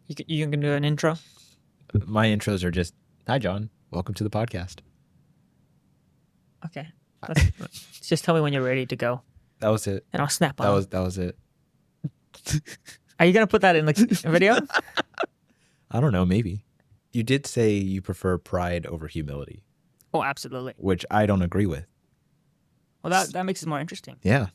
You can do an intro? My intros are just, hi, John. Welcome to the podcast. Okay. Just tell me when you're ready to go. That was it. And I'll snap on. That was it. Are you going to put that in the video? I don't know, maybe. You did say you prefer pride over humility. Oh, absolutely. Which I don't agree with. Well, that makes it more interesting. Yeah.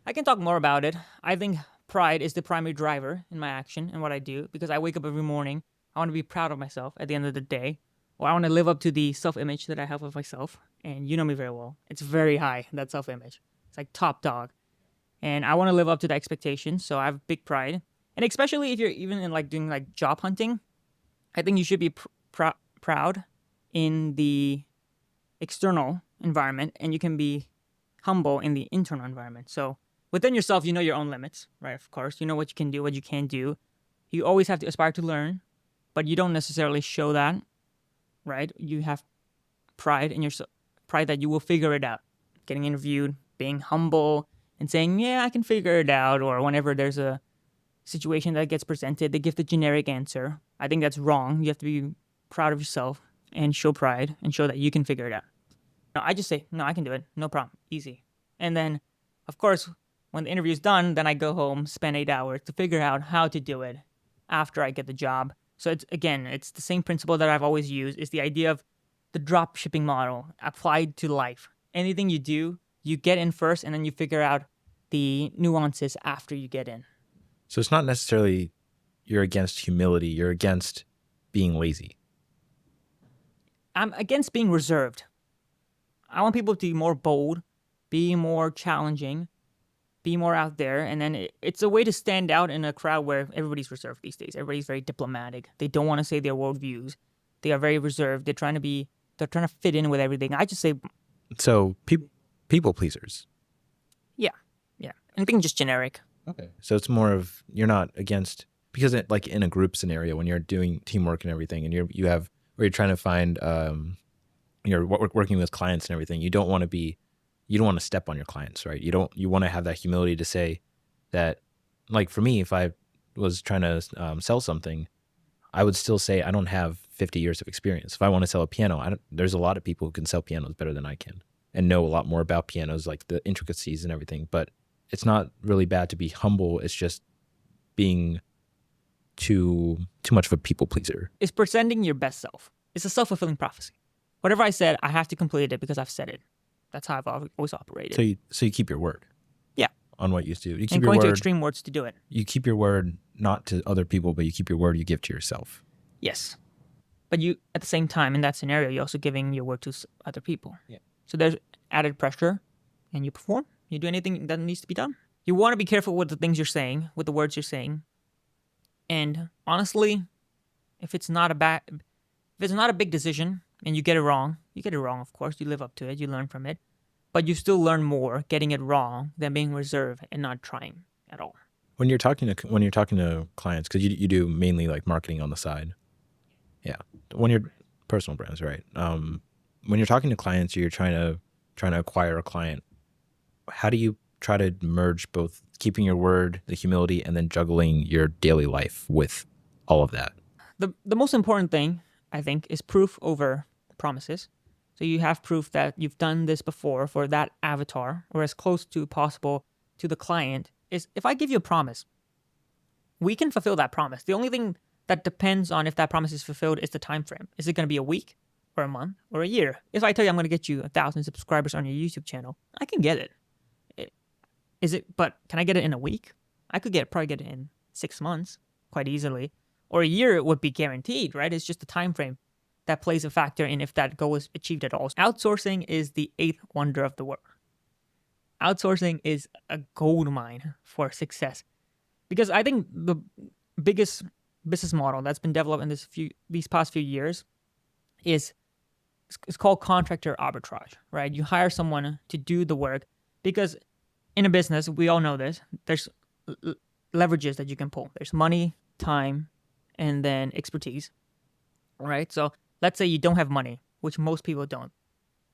I can talk more about it. I think pride is the primary driver in my action and what I do because I wake up every morning. I want to be proud of myself at the end of the day. Or I want to live up to the self-image that I have of myself. And you know me very well. It's very high, that self-image. It's like top dog. And I want to live up to the expectations. So I have big pride. And especially if you're even in doing job hunting, I think you should be proud in the external environment. And you can be humble in the internal environment. So within yourself, you know your own limits, right? Of course, you know what you can do, what you can't do. You always have to aspire to learn, but you don't necessarily show that, right? You have pride in yourself, pride that you will figure it out. Getting interviewed, being humble, and saying, yeah, I can figure it out. Or whenever there's a situation that gets presented, they give the generic answer. I think that's wrong. You have to be proud of yourself and show pride and show that you can figure it out. No, I just say, no, I can do it. No problem. Easy. And then, of course, when the interview's done, then I go home, spend 8 hours to figure out how to do it after I get the job. So it's the same principle that I've always used. It's the idea of the drop shipping model applied to life. Anything you do, you get in first and then you figure out the nuances after you get in. So it's not necessarily you're against humility. You're against being lazy. I'm against being reserved. I want people to be more bold, be more challenging, be more out there. And then it's a way to stand out in a crowd where everybody's reserved these days. Everybody's very diplomatic. They don't want to say their worldviews. They are very reserved. They're trying to fit in with everything. I just say... So people pleasers. Yeah. And being just generic. Okay. So it's more of, you're not against, because in a group scenario, when you're doing teamwork and everything, and you're trying to find, you're working with clients and everything, you don't want to step on your clients, right? You want to have that humility to say that, like for me, if I was trying to sell something, I would still say I don't have 50 years of experience. If I want to sell a piano, there's a lot of people who can sell pianos better than I can and know a lot more about pianos, like the intricacies and everything. But it's not really bad to be humble. It's just being too much of a people pleaser. It's presenting your best self. It's a self-fulfilling prophecy. Whatever I said, I have to complete it because I've said it. That's how I've always operated. So you keep your word. Yeah. On what you do. You keep and your going word, to extreme words to do it. You keep your word not to other people, but you keep your word you give to yourself. Yes. But you, at the same time, in that scenario, you're also giving your word to other people. Yeah. So there's added pressure, and you perform. You do anything that needs to be done. You want to be careful with the things you're saying, with the words you're saying. And honestly, if it's not a big decision and you get it wrong, of course. You live up to it. You learn from it. But you still learn more getting it wrong than being reserved and not trying at all. When you're talking to clients, because you do mainly like marketing on the side. Yeah. When you're personal brands, right? When you're talking to clients, you're trying to acquire a client. How do you try to merge both keeping your word, the humility, and then juggling your daily life with all of that? The most important thing, I think, is proof over promises. So you have proof that you've done this before for that avatar, or as close to possible to the client. Is if I give you a promise, we can fulfill that promise. The only thing that depends on if that promise is fulfilled is the time frame. Is it going to be a week or a month or a year? If I tell you I'm going to get you 1,000 subscribers on your YouTube channel, I can get it. But can I get it in a week? I could probably get it in 6 months quite easily. Or a year it would be guaranteed, right? It's just the time frame that plays a factor in if that goal is achieved at all. Outsourcing is the 8th wonder of the world. Outsourcing is a gold mine for success. Because I think the biggest business model that's been developed in these past few years is called contractor arbitrage, right? You hire someone to do the work because in a business, we all know this, there's leverages that you can pull. There's money, time, and then expertise, right? So let's say you don't have money, which most people don't.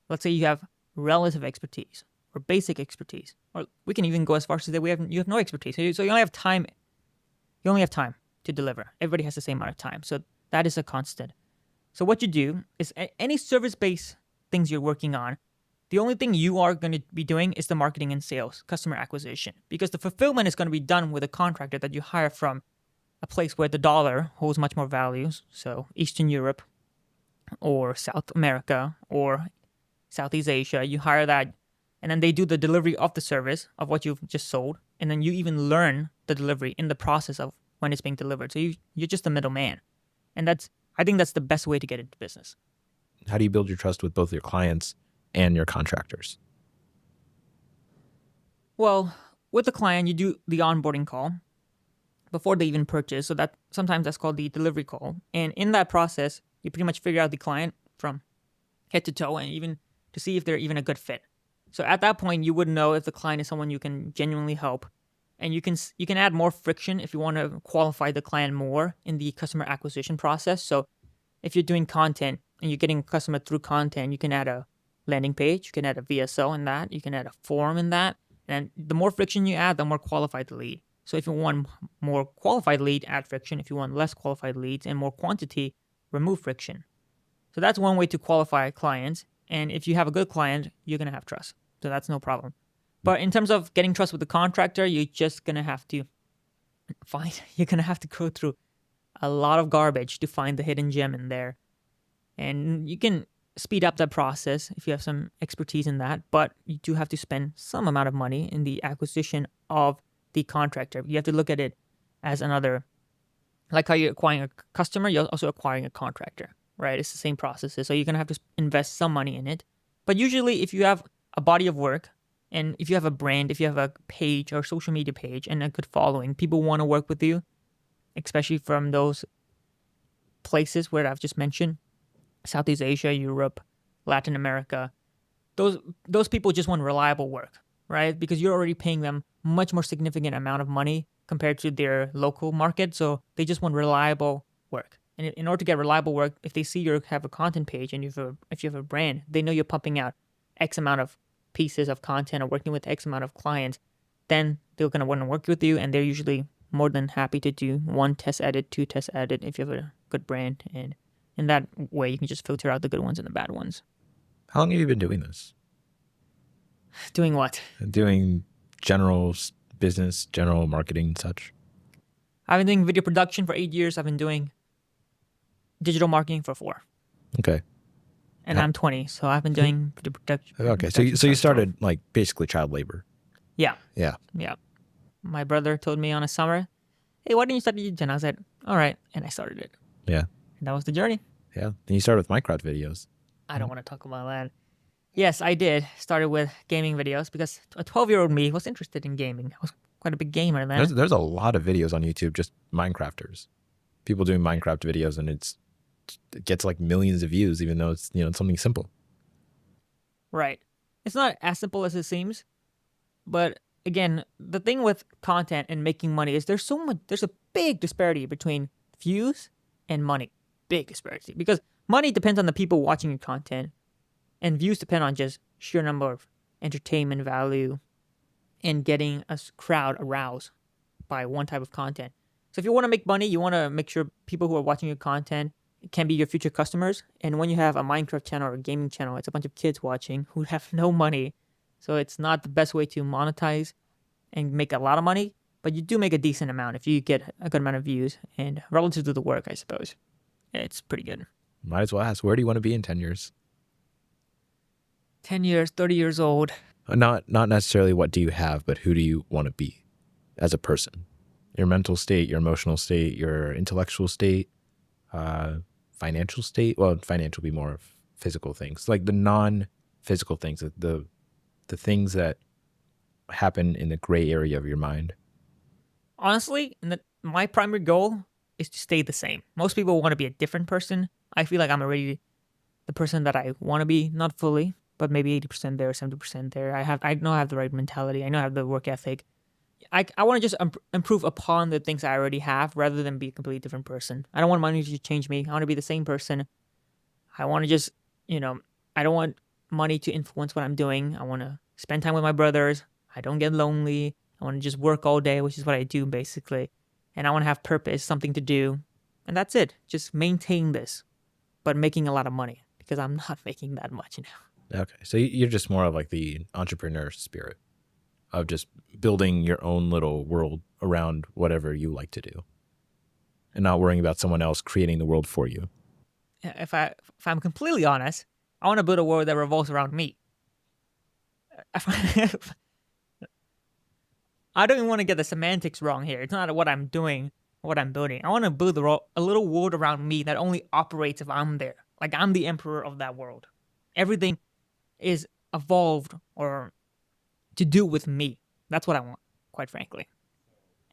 Let's say you have relative expertise or basic expertise, or we can even go as far as to say you have no expertise. So you only have time. You only have time. to deliver. Everybody has the same amount of time. So that is a constant. So what you do is any service-based things you're working on, the only thing you are going to be doing is the marketing and sales, customer acquisition, because the fulfillment is going to be done with a contractor that you hire from a place where the dollar holds much more values. So Eastern Europe or South America or Southeast Asia, you hire that, and then they do the delivery of the service of what you've just sold, and then you even learn the delivery in the process of when it's being delivered. So you're just a middleman, and I think that's the best way to get into business. How do you build your trust with both your clients and your contractors? Well, with the client, you do the onboarding call before they even purchase. So that sometimes that's called the delivery call. And in that process, you pretty much figure out the client from head to toe and even to see if they're even a good fit. So at that point, you would know if the client is someone you can genuinely help. And you can add more friction if you want to qualify the client more in the customer acquisition process. So if you're doing content and you're getting a customer through content, you can add a landing page, you can add a VSO in that, you can add a form in that. And the more friction you add, the more qualified the lead. So if you want more qualified lead, add friction. If you want less qualified leads and more quantity, remove friction. So that's one way to qualify clients. And if you have a good client, you're going to have trust. So that's no problem. But in terms of getting trust with the contractor, you're just going to have to go through a lot of garbage to find the hidden gem in there. And you can speed up that process if you have some expertise in that, but you do have to spend some amount of money in the acquisition of the contractor. You have to look at it as another, like how you're acquiring a customer, you're also acquiring a contractor, right? It's the same processes. So you're going to have to invest some money in it. But usually if you have a body of work, and if you have a brand, if you have a page or social media page and a good following, people want to work with you, especially from those places where I've just mentioned, Southeast Asia, Europe, Latin America. Those people just want reliable work, right? Because you're already paying them much more significant amount of money compared to their local market. So they just want reliable work. And in order to get reliable work, if they see you have a content page and if you have a brand, they know you're pumping out X amount of pieces of content or working with X amount of clients, then they're going to want to work with you, and they're usually more than happy to do 1 test edit, 2 test edit if you have a good brand. And in that way, you can just filter out the good ones and the bad ones. How long have you been doing this? Doing what? Doing general business, general marketing and such. I've been doing video production for 8 years. I've been doing digital marketing for 4. Okay. And I'm 20, so I've been doing video production. Okay, so you started like basically child labor. Yeah. Yeah. Yeah. My brother told me on a summer, hey, why didn't you start YouTube? And I said, all right. And I started it. Yeah. And that was the journey. Yeah. Then you started with Minecraft videos. I don't want to talk about that. Yes, I did. Started with gaming videos because a 12-year-old me was interested in gaming. I was quite a big gamer then. There's a lot of videos on YouTube, just Minecrafters. People doing Minecraft videos, and it gets like millions of views, even though it's something simple. Right. It's not as simple as it seems. But again, the thing with content and making money is there's a big disparity between views and money. Big disparity. Because money depends on the people watching your content, and views depend on just sheer number of entertainment value and getting a crowd aroused by one type of content. So if you want to make money, you want to make sure people who are watching your content can be your future customers. And when you have a Minecraft channel or a gaming channel, it's a bunch of kids watching who have no money. So it's not the best way to monetize and make a lot of money, but you do make a decent amount if you get a good amount of views. And relative to the work, I suppose, it's pretty good. Might as well ask, where do you want to be in 10 years? 10 years, 30 years old. Not necessarily what do you have, but who do you want to be as a person? Your mental state, your emotional state, your intellectual state, financial state. Well, financial would be more of physical things, like the non-physical things, the things that happen in the gray area of your mind. Honestly, my primary goal is to stay the same. Most people want to be a different person. I feel like I'm already the person that I want to be, not fully, but maybe 80% there, 70% there. I know I have the right mentality. I know I have the work ethic. I want to just improve upon the things I already have rather than be a completely different person. I don't want money to change me. I want to be the same person. I want to just, I don't want money to influence what I'm doing. I want to spend time with my brothers. I don't get lonely. I want to just work all day, which is what I do basically. and I want to have purpose, something to do, and that's it. Just maintain this, but making a lot of money because I'm not making that much now. Okay. So you're just more of like the entrepreneur spirit of just building your own little world around whatever you like to do and not worrying about someone else creating the world for you. If I'm completely honest, I want to build a world that revolves around me. I don't even want to get the semantics wrong here. It's not what I'm doing, what I'm building. I want to build a little world around me that only operates if I'm there. Like I'm the emperor of that world. Everything is evolved or to do with me. That's what I want, quite frankly.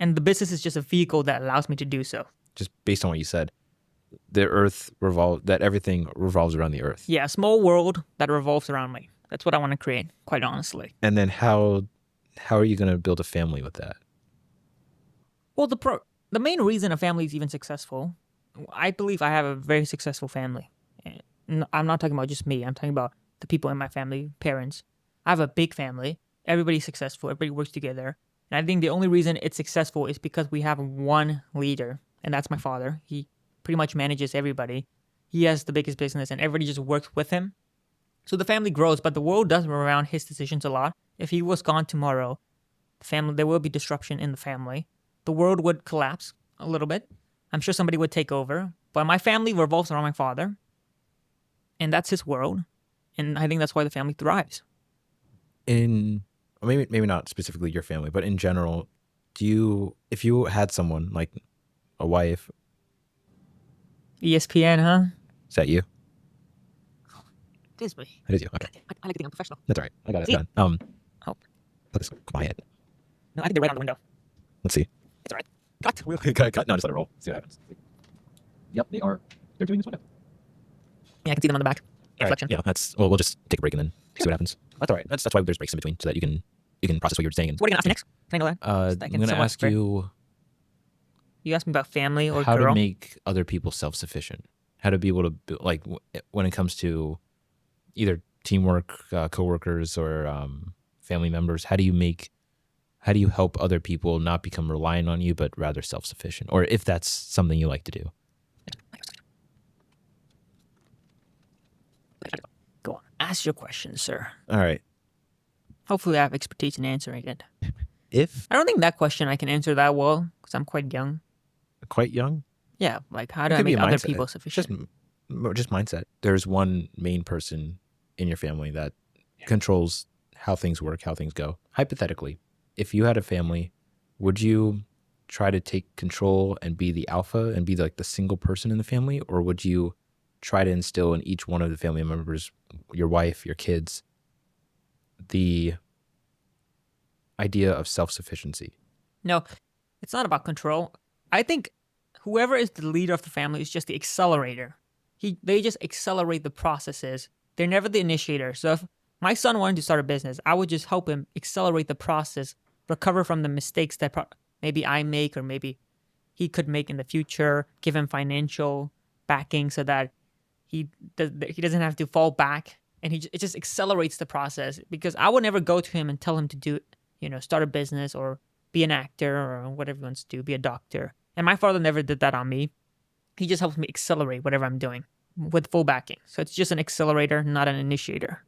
And the business is just a vehicle that allows me to do so. Just based on what you said, that everything revolves around the earth. Yeah, a small world that revolves around me. That's what I want to create, quite honestly. And then how are you going to build a family with that? Well, the main reason a family is even successful, I believe I have a very successful family. I'm not talking about just me. I'm talking about the people in my family, parents. I have a big family. Everybody's successful. Everybody works together. And I think the only reason it's successful is because we have one leader, and that's my father. He pretty much manages everybody. He has the biggest business, and everybody just works with him. So the family grows, but the world does move around his decisions a lot. If he was gone tomorrow, there will be disruption in the family. The world would collapse a little bit. I'm sure somebody would take over. But my family revolves around my father, and that's his world. And I think that's why the family thrives. Maybe not specifically your family, but in general, if you had someone like a wife, ESPN, huh? is that you? It is me. It is you. Okay. I like to think I'm professional. That's all right. I got it See? done. Oh. Let this quiet. No, I think they're right on the window. Let's see. It's all right. Cut. Cut. No, just let it roll. See what happens. Yep, they are. They're doing this window. Yeah, I can see them on the back. Inflection. Right. Yeah, we'll just take a break and then see what happens. That's all right. That's why there's breaks in between so that you can process what you're saying. So what are you gonna ask me next? Can I know that? I'm going to ask you. You asked me about family or how girl? to make other people self-sufficient. How to be able to when it comes to either teamwork, coworkers, or family members. How do you help other people not become reliant on you, but rather self-sufficient? Or if that's something you like to do. Go on. Ask your question, sir. All right. Hopefully I have expertise in answering it. If I don't think that question I can answer that well because I'm quite young. quite young, Yeah, like how do I make other people sufficient? just mindset. There's one main person in your family that controls how things work, how things go. Hypothetically, if you had a family, would you try to take control and be the alpha and be like the single person in the family, or would you try to instill in each one of the family members, your wife, your kids, the idea of self-sufficiency? No, it's not about control. I think whoever is the leader of the family is just the accelerator. They just accelerate the processes. They're never the initiator. So if my son wanted to start a business, I would just help him accelerate the process, recover from the mistakes that maybe I make or maybe he could make in the future, give him financial backing so that he doesn't have to fall back, and it just accelerates the process, because I would never go to him and tell him to do, start a business or be an actor or whatever he wants to do, be a doctor. And my father never did that on me. He just helps me accelerate whatever I'm doing with full backing. So it's just an accelerator, not an initiator.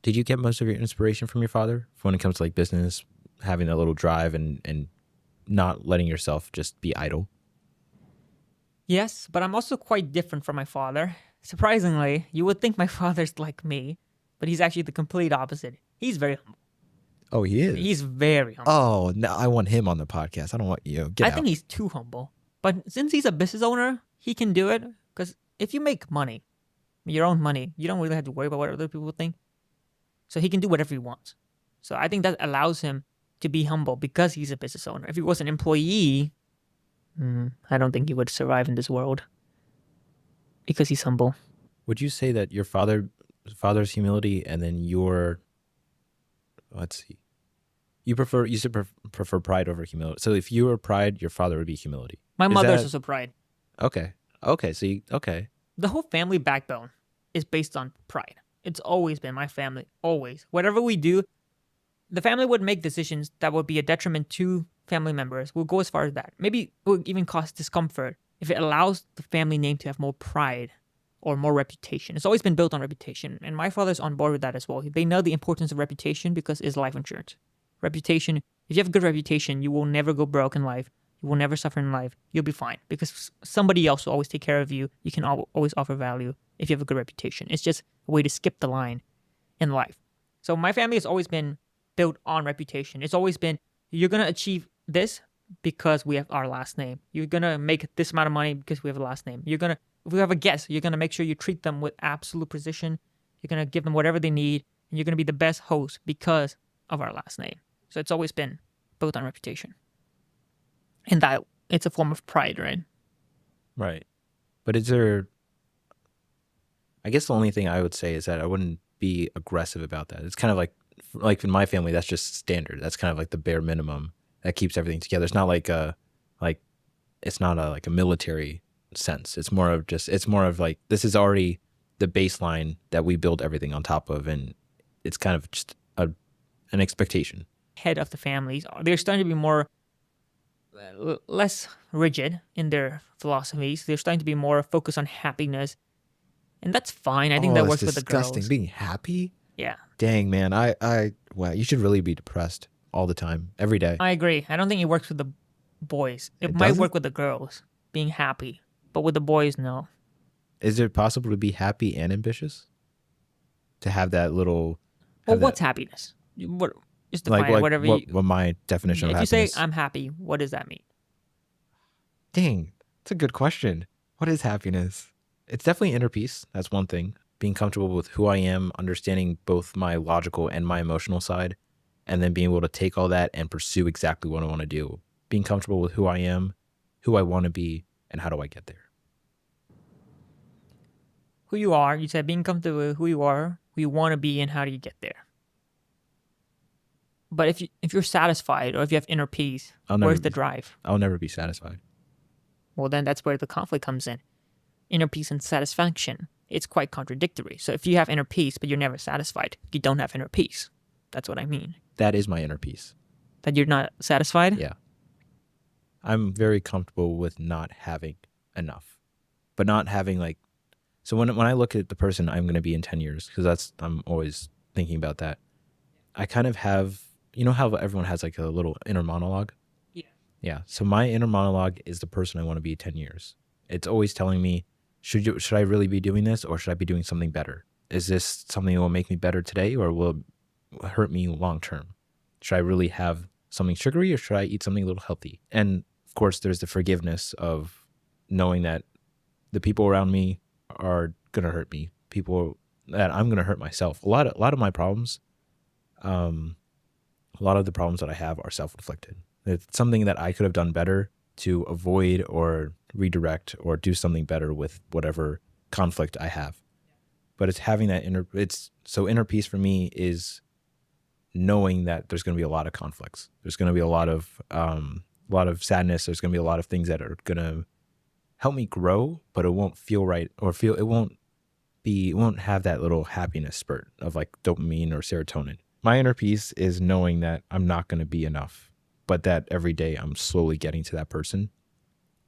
Did you get most of your inspiration from your father when it comes to like business, having that little drive and not letting yourself just be idle? Yes, but I'm also quite different from my father. Surprisingly, you would think my father's like me, but he's actually the complete opposite. He's very humble. Oh, he is? He's very humble. Oh, no, I want him on the podcast. I don't want you. Get I out. think he's too humble. But since he's a business owner, he can do it. Because if you make money, your own money, you don't really have to worry about what other people think. So he can do whatever he wants. So I think that allows him to be humble because he's a business owner. If he was an employee, I don't think he would survive in this world because he's humble. Would you say that your father's humility and then let's see, you prefer pride over humility? So if you were pride, your father would be humility. My mother's also pride. Okay. Okay. The whole family backbone is based on pride. It's always been my family, always. Whatever we do, the family would make decisions that would be a detriment to family members. We'll go as far as that. Maybe it will even cause discomfort if it allows the family name to have more pride or more reputation. It's always been built on reputation, and my father's on board with that as well. They know the importance of reputation because it's life insurance. Reputation, if you have a good reputation, you will never go broke in life. You will never suffer in life. You'll be fine because somebody else will always take care of you. You can always offer value if you have a good reputation. It's just a way to skip the line in life. So my family has always been built on reputation. It's always been, you're going to achieve this because we have our last name. You're going to make this amount of money because we have a last name. If we have a guest, you're going to make sure you treat them with absolute precision. You're going to give them whatever they need, and you're going to be the best host because of our last name. So it's always been built on reputation. And that it's a form of pride, right? Right. But is there, I guess the only thing I would say is that I wouldn't be aggressive about that. It's kind of like in my family, that's just standard. That's kind of like the bare minimum that keeps everything together. It's not like it's not like a military sense. It's more of like, this is already the baseline that we build everything on top of. And it's kind of just an expectation. Head of the families, they're starting to be more less rigid in their philosophies. They're starting to be more focused on happiness, and that's fine. I think that works with the girls. Disgusting. Being happy? Yeah. Dang, man. Wow, you should really be depressed all the time, every day. I agree. I don't think it works with the boys. It might work with the girls, being happy, but with the boys, no. Is it possible to be happy and ambitious? To have that little... Well, what's happiness? What? Just define like, whatever what my definition of happiness. If you say I'm happy, what does that mean? Dang, that's a good question. What is happiness? It's definitely inner peace. That's one thing. Being comfortable with who I am, understanding both my logical and my emotional side, and then being able to take all that and pursue exactly what I want to do. Being comfortable with who I am, who I want to be, and how do I get there. Who you are, you said being comfortable with who you are, who you want to be, and how do you get there? But if you're satisfied or if you have inner peace, where's the drive? I'll never be satisfied. Well, then that's where the conflict comes in. Inner peace and satisfaction. It's quite contradictory. So if you have inner peace but you're never satisfied, you don't have inner peace. That's what I mean. That is my inner peace. That you're not satisfied? Yeah. I'm very comfortable with not having enough. But not having like... So when I look at the person I'm going to be in 10 years, because I'm always thinking about that, I kind of have... You know how everyone has like a little inner monologue? Yeah. Yeah. So my inner monologue is the person I want to be 10 years. It's always telling me, should I really be doing this, or should I be doing something better? Is this something that will make me better today, or will it hurt me long term? Should I really have something sugary, or should I eat something a little healthy? And of course, there's the forgiveness of knowing that the people around me are going to hurt me, people that I'm going to hurt myself. A lot of my problems, a lot of the problems that I have are self-inflicted. It's something that I could have done better to avoid or redirect or do something better with whatever conflict I have. But it's having that inner peace for me is knowing that there's going to be a lot of conflicts. There's going to be a lot of sadness. There's going to be a lot of things that are going to help me grow, but it won't feel right, or it won't have that little happiness spurt of like dopamine or serotonin. My inner peace is knowing that I'm not going to be enough, but that every day I'm slowly getting to that person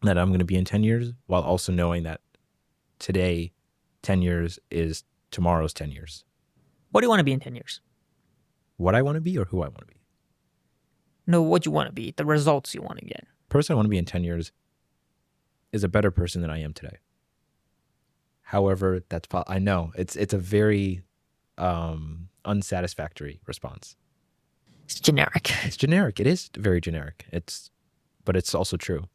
that I'm going to be in 10 years, while also knowing that today, 10 years is tomorrow's 10 years. What do you want to be in 10 years? What I want to be, or who I want to be? No, what you want to be, the results you want to get. The person I want to be in 10 years is a better person than I am today. However, I know it's a very unsatisfactory response. It's generic. It's generic. It is very generic. But it's also true.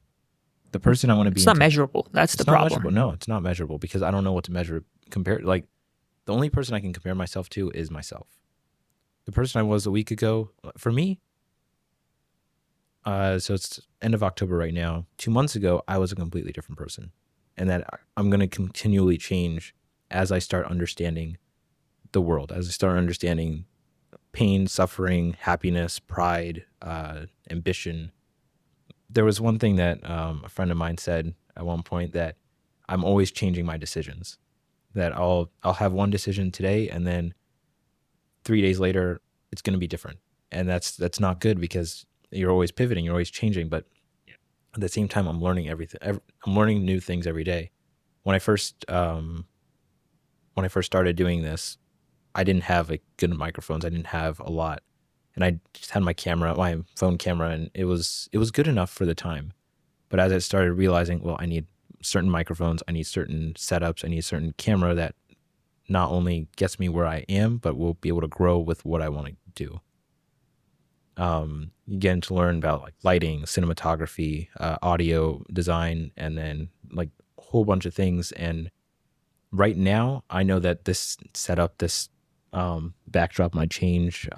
The person I want to be... It's not measurable. That's the problem. Measurable. No, it's not measurable, because I don't know what to measure. Like, the only person I can compare myself to is myself. The person I was a week ago, for me, so it's end of October right now. 2 months ago, I was a completely different person. And that I'm going to continually change as I start understanding the world, as I start understanding pain, suffering, happiness, pride, ambition. There was one thing that a friend of mine said at one point, that I'm always changing my decisions. That I'll have one decision today, and then 3 days later it's going to be different. And that's not good, because you're always pivoting, you're always changing, but at the same time, I'm learning everything. I'm learning new things every day. When I first started doing this, I didn't have like good microphones. I didn't have a lot, and I just had my phone camera, and it was good enough for the time. But as I started realizing, well, I need certain microphones, I need certain setups, I need a certain camera that not only gets me where I am, but will be able to grow with what I want to do. You get to learn about like lighting, cinematography, audio design, and then like a whole bunch of things. And right now, I know that this setup, this backdrop might change.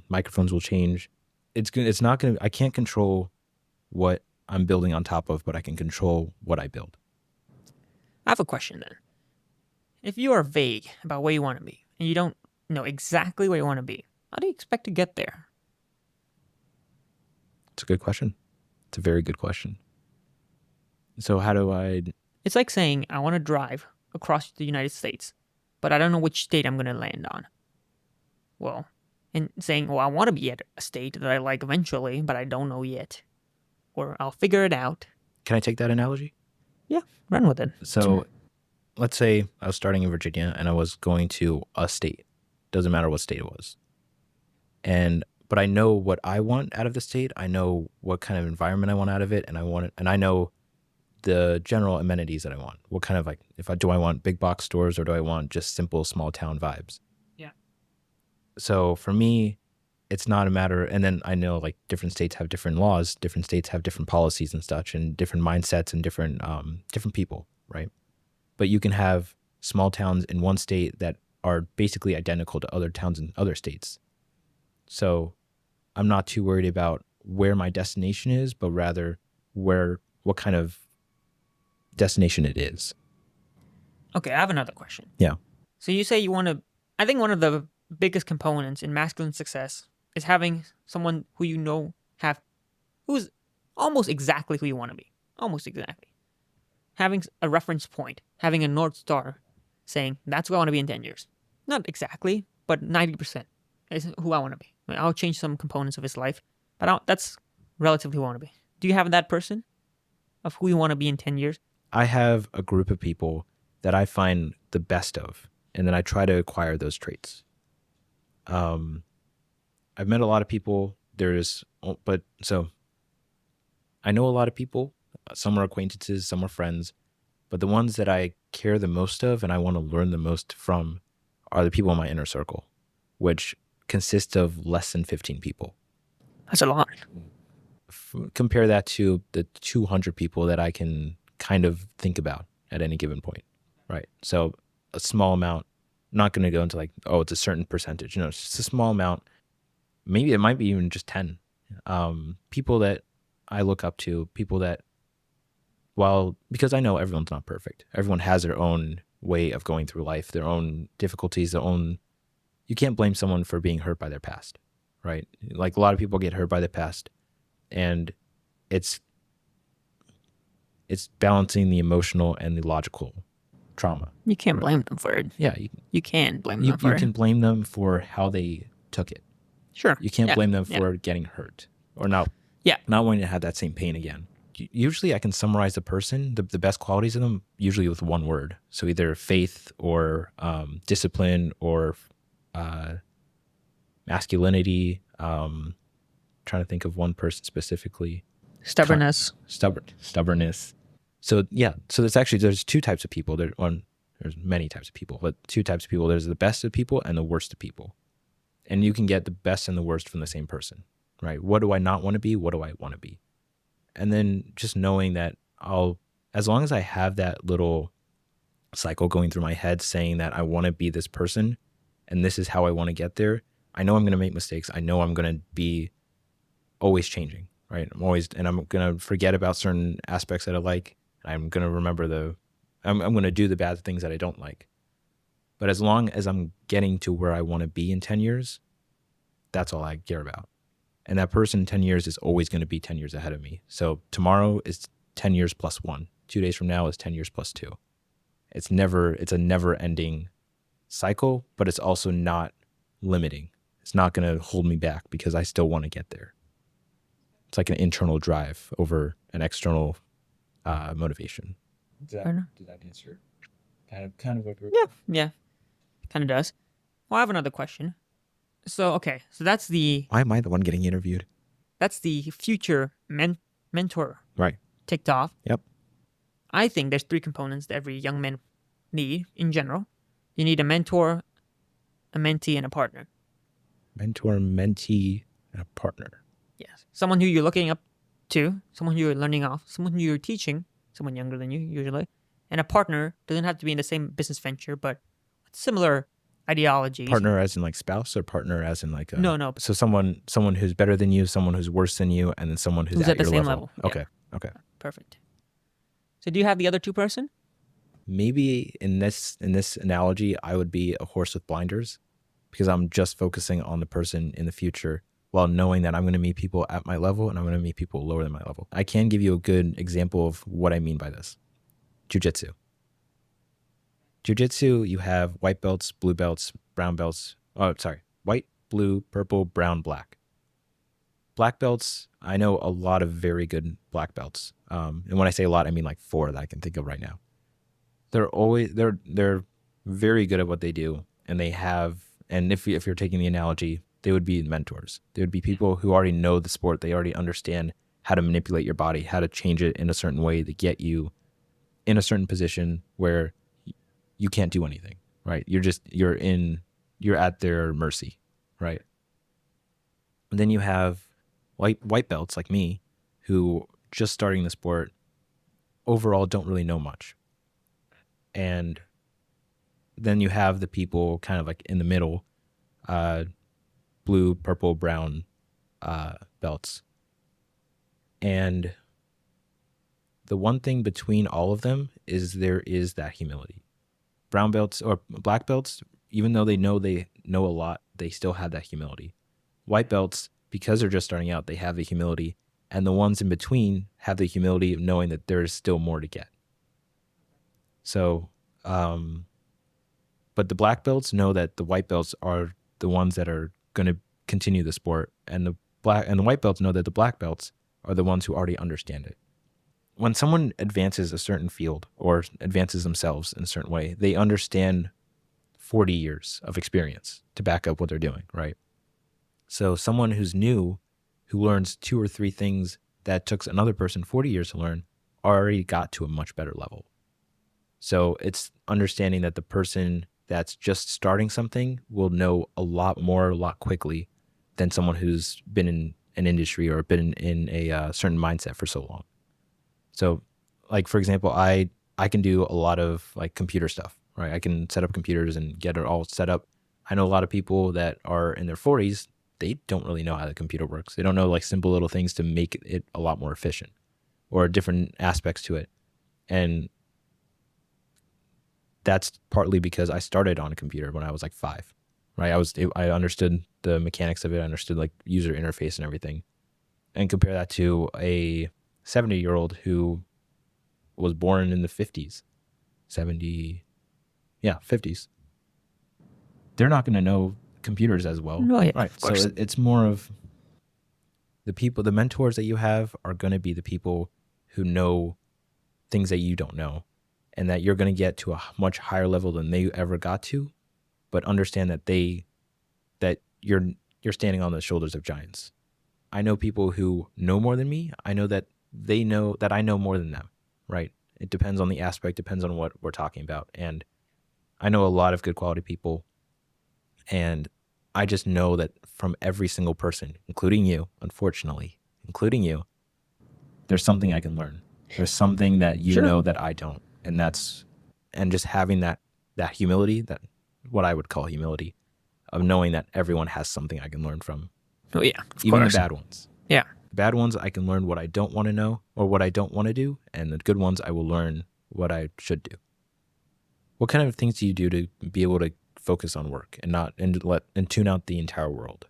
Microphones will change. It's not gonna. I can't control what I'm building on top of, but I can control what I build. I have a question then. If you are vague about where you want to be and you don't know exactly where you want to be, how do you expect to get there? It's a good question. It's a very good question. So how do I? It's like saying I want to drive across the United States, but I don't know which state I'm going to land on. Well, and saying, well, I want to be at a state that I like eventually, but I don't know yet. Or I'll figure it out. Can I take that analogy? Yeah, run with it. So let's say I was starting in Virginia and I was going to a state. Doesn't matter what state it was. But I know what I want out of the state. I know what kind of environment I want out of it, and I know the general amenities that I want. What kind of like do I want big box stores or do I want just simple small town vibes? Yeah. So for me, it's not a matter, and then I know like different states have different laws, different states have different policies and such, and different mindsets and different people, right? But you can have small towns in one state that are basically identical to other towns in other states. So I'm not too worried about where my destination is, but rather what kind of destination it is. Okay, I have another question. Yeah. So you say you want to, I think one of the biggest components in masculine success is having someone who you know who's almost exactly who you want to be. Almost exactly. Having a reference point, having a North Star saying, that's who I want to be in 10 years. Not exactly, but 90% is who I want to be. I mean, I'll change some components of his life, but that's relatively who I want to be. Do you have that person of who you want to be in 10 years? I have a group of people that I find the best of, and then I try to acquire those traits. I've met a lot of people. So I know a lot of people. Some are acquaintances, some are friends, but the ones that I care the most of and I want to learn the most from are the people in my inner circle, which consists of less than 15 people. That's a lot. Compare that to the 200 people that I can kind of think about at any given point, right? So a small amount, I'm not going to go into like, oh, it's a certain percentage. No, it's just a small amount. Maybe it might be even just 10 people that I look up to, people that, because I know everyone's not perfect. Everyone has their own way of going through life, their own difficulties, you can't blame someone for being hurt by their past, right? Like a lot of people get hurt by the past, and it's balancing the emotional and the logical trauma. You can't blame them for it. Yeah. You can blame them for it. You can blame them for how they took it. Sure. You can't blame them for getting hurt or not wanting to have that same pain again. Usually I can summarize the person, the best qualities of them, usually with one word. So either faith or discipline or masculinity. Trying to think of one person specifically. Stubbornness. Stubbornness. So there's two types of people. There's many types of people, but two types of people. There's the best of people and the worst of people. And you can get the best and the worst from the same person, right? What do I not want to be? What do I want to be? And then just knowing that as long as I have that little cycle going through my head saying that I want to be this person and this is how I want to get there, I know I'm going to make mistakes. I know I'm going to be always changing, right? I'm going to forget about certain aspects that I like. I'm going to remember I'm going to do the bad things that I don't like. But as long as I'm getting to where I want to be in 10 years, that's all I care about. And that person in 10 years is always going to be 10 years ahead of me. So tomorrow is 10 years plus 1. 2 days from now is 10 years plus 2. It's a never ending cycle, but it's also not limiting. It's not going to hold me back because I still want to get there. It's like an internal drive over an external motivation. Did that answer? Kind of. Yeah, kind of does. Well, I have another question. So that's the Why am I the one getting interviewed? future mentor Right. ticked off. Yep. I think there's 3 components that every young man need in general. You need a mentor, a mentee, and a partner. Mentor, mentee, and a partner. Yes. Someone who you're looking up to, someone who you're learning off, someone who you're teaching, someone younger than you usually, and a partner doesn't have to be in the same business venture, but with similar ideologies. Partner as in like spouse, or partner as in like No. So someone who's better than you, someone who's worse than you, and then someone who's at the your same level. level. Okay. Perfect. So do you have the other 2 person? Maybe in this analogy, I would be a horse with blinders, because I'm just focusing on the person in the future, while knowing that I'm going to meet people at my level and I'm going to meet people lower than my level. I can give you a good example of what I mean by this. Jiu-jitsu. Jiu-jitsu, you have white belts, blue belts, brown belts. Oh, sorry. White, blue, purple, brown, black. Black belts, I know a lot of very good black belts. And when I say a lot, I mean like 4 that I can think of right now. They're very good at what they do, and they have, and if you're taking the analogy, they would be mentors. They would be people who already know the sport. They already understand how to manipulate your body, how to change it in a certain way to get you in a certain position where you can't do anything, right? You're at their mercy, right? And then you have white belts like me, who just starting the sport, overall don't really know much. And then you have the people kind of like in the middle, blue, purple, brown belts. And the one thing between all of them is there is that humility. Brown belts or black belts, even though they know a lot, they still have that humility. White belts, because they're just starting out, they have the humility. And the ones in between have the humility of knowing that there's still more to get. So, but the black belts know that the white belts are the ones that are going to continue the sport, and the white belts know that the black belts are the ones who already understand it. When someone advances a certain field or advances themselves in a certain way, they understand 40 years of experience to back up what they're doing, right? So someone who's new, who learns 2 or 3 things that took another person 40 years to learn, already got to a much better level. So it's understanding that the person that's just starting something will know a lot more, a lot quickly than someone who's been in an industry or been in a certain mindset for so long. So, like, for example, I can do a lot of like computer stuff, right? I can set up computers and get it all set up. I know a lot of people that are in their 40s, they don't really know how the computer works. They don't know like simple little things to make it a lot more efficient or different aspects to it. And that's partly because I started on a computer when I was like 5, right? I understood the mechanics of it. I understood like user interface and everything. And compare that to a 70-year-old who was born in the 50s, 50s. They're not going to know computers as well. No, yeah, right. of course. So it's more of the mentors that you have are going to be the people who know things that you don't know, and that you're going to get to a much higher level than they ever got to, but understand that you're standing on the shoulders of giants. I know people who know more than me. I know that they know that I know more than them, right? It depends on the aspect, depends on what we're talking about. And I know a lot of good quality people, and I just know that from every single person, including you, unfortunately, there's something I can learn. There's something that you Sure. know that I don't. And just having that humility, that what I would call humility, of knowing that everyone has something I can learn from. Oh yeah, of Even course. the bad ones. Yeah. The bad ones, I can learn what I don't want to know or what I don't want to do. And the good ones, I will learn what I should do. What kind of things do you do to be able to focus on work and tune out the entire world?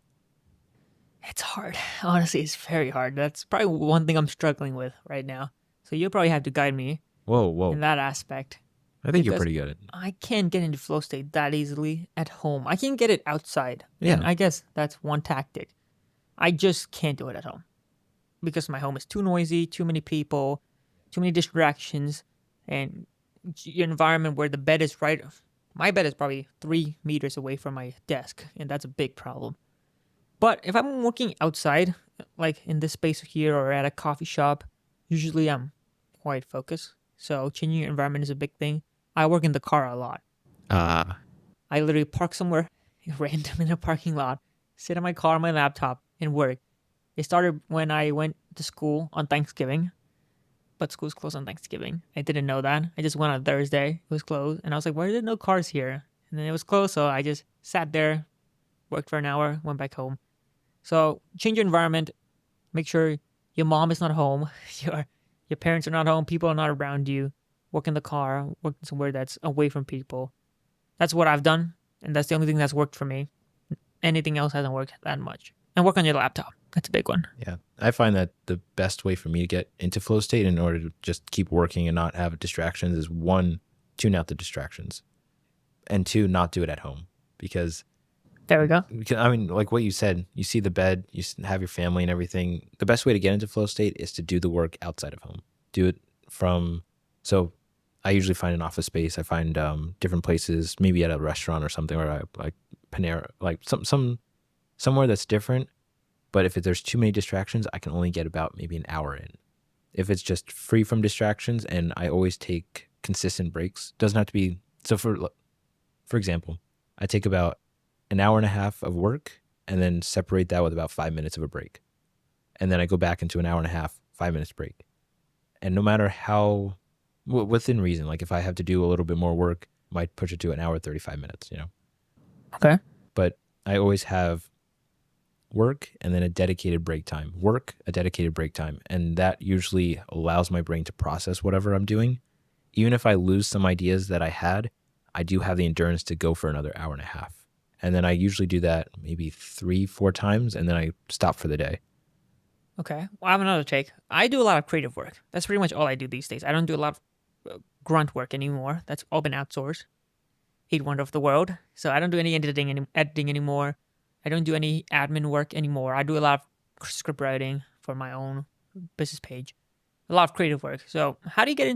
It's hard. Honestly, it's very hard. That's probably one thing I'm struggling with right now. So you'll probably have to guide me Whoa. in that aspect. I think you're because pretty good at it. I can't get into flow state that easily at home. I can get it outside. Yeah. And I guess that's one tactic. I just can't do it at home. because my home is too noisy, too many people, too many distractions, and your environment where the bed is right. My bed is probably 3 meters away from my desk, and that's a big problem. But if I'm working outside, like in this space here or at a coffee shop, usually I'm quite focused. So changing your environment is a big thing. I work in the car a lot. Ah, I literally park somewhere random in a parking lot, sit in my car on my laptop, and work. It started when I went to school on Thanksgiving, but school's closed on Thanksgiving. I didn't know that. I just went on Thursday. It was closed. And I was like, why are there no cars here? And then it was closed. So I just sat there, worked for an hour, went back home. So change your environment. Make sure your mom is not home. Your parents are not home. People are not around you. Work in the car. Work somewhere that's away from people. That's what I've done. And that's the only thing that's worked for me. Anything else hasn't worked that much. And work on your laptop. That's a big one. yeah. I find that the best way for me to get into flow state in order to just keep working and not have distractions is one, tune out the distractions, and two, not do it at home because There we go. I mean, like what you said, you see the bed, have your family and everything. The best way to get into flow state is to do the work outside of home. Do it so I usually find an office space. I find different places, maybe at a restaurant or something, or like Panera, like somewhere that's different. But if there's too many distractions, I can only get about maybe an hour in. If it's just free from distractions, and I always take consistent breaks, doesn't have to be. So for example, I take about an hour and a half of work and then separate that with about 5 minutes of a break. And then I go back into an hour and a half, 5 minutes break. And no matter how, within reason, like if I have to do a little bit more work, I might push it to an hour, 35 minutes, Okay. But I always have work and then a dedicated break time. Work, a dedicated break time. And that usually allows my brain to process whatever I'm doing. Even if I lose some ideas that I had, I do have the endurance to go for another hour and a half. And then I usually do that maybe 3-4 times, and then I stop for the day. Okay. Well, I have another take. I do a lot of creative work. That's pretty much all I do these days. I don't do a lot of grunt work anymore. That's all been outsourced. Eighth wonder of the world. So I don't do any editing anymore. I don't do any admin work anymore. I do a lot of script writing for my own business page. A lot of creative work. So how do you get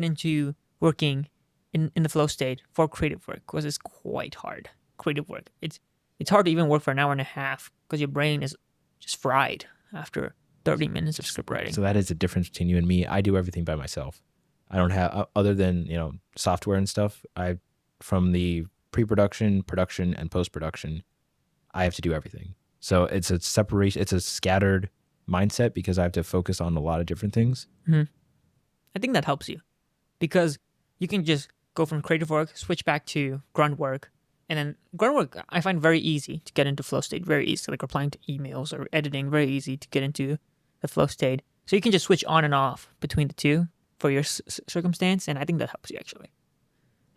into working in the flow state for creative work? Because it's quite hard. Creative work. It's hard to even work for an hour and a half because your brain is just fried after 30 minutes of script writing. So that is the difference between you and me. I do everything by myself. I don't have, other than, software and stuff, from the pre-production, production, and post-production, I have to do everything. So it's a separation, it's a scattered mindset because I have to focus on a lot of different things. Mm-hmm. I think that helps you because you can just go from creative work, switch back to grunt work. And then grunt work, I find very easy to get into flow state, very easy. Like replying to emails or editing, very easy to get into the flow state. So you can just switch on and off between the two for your circumstance. And I think that helps you actually.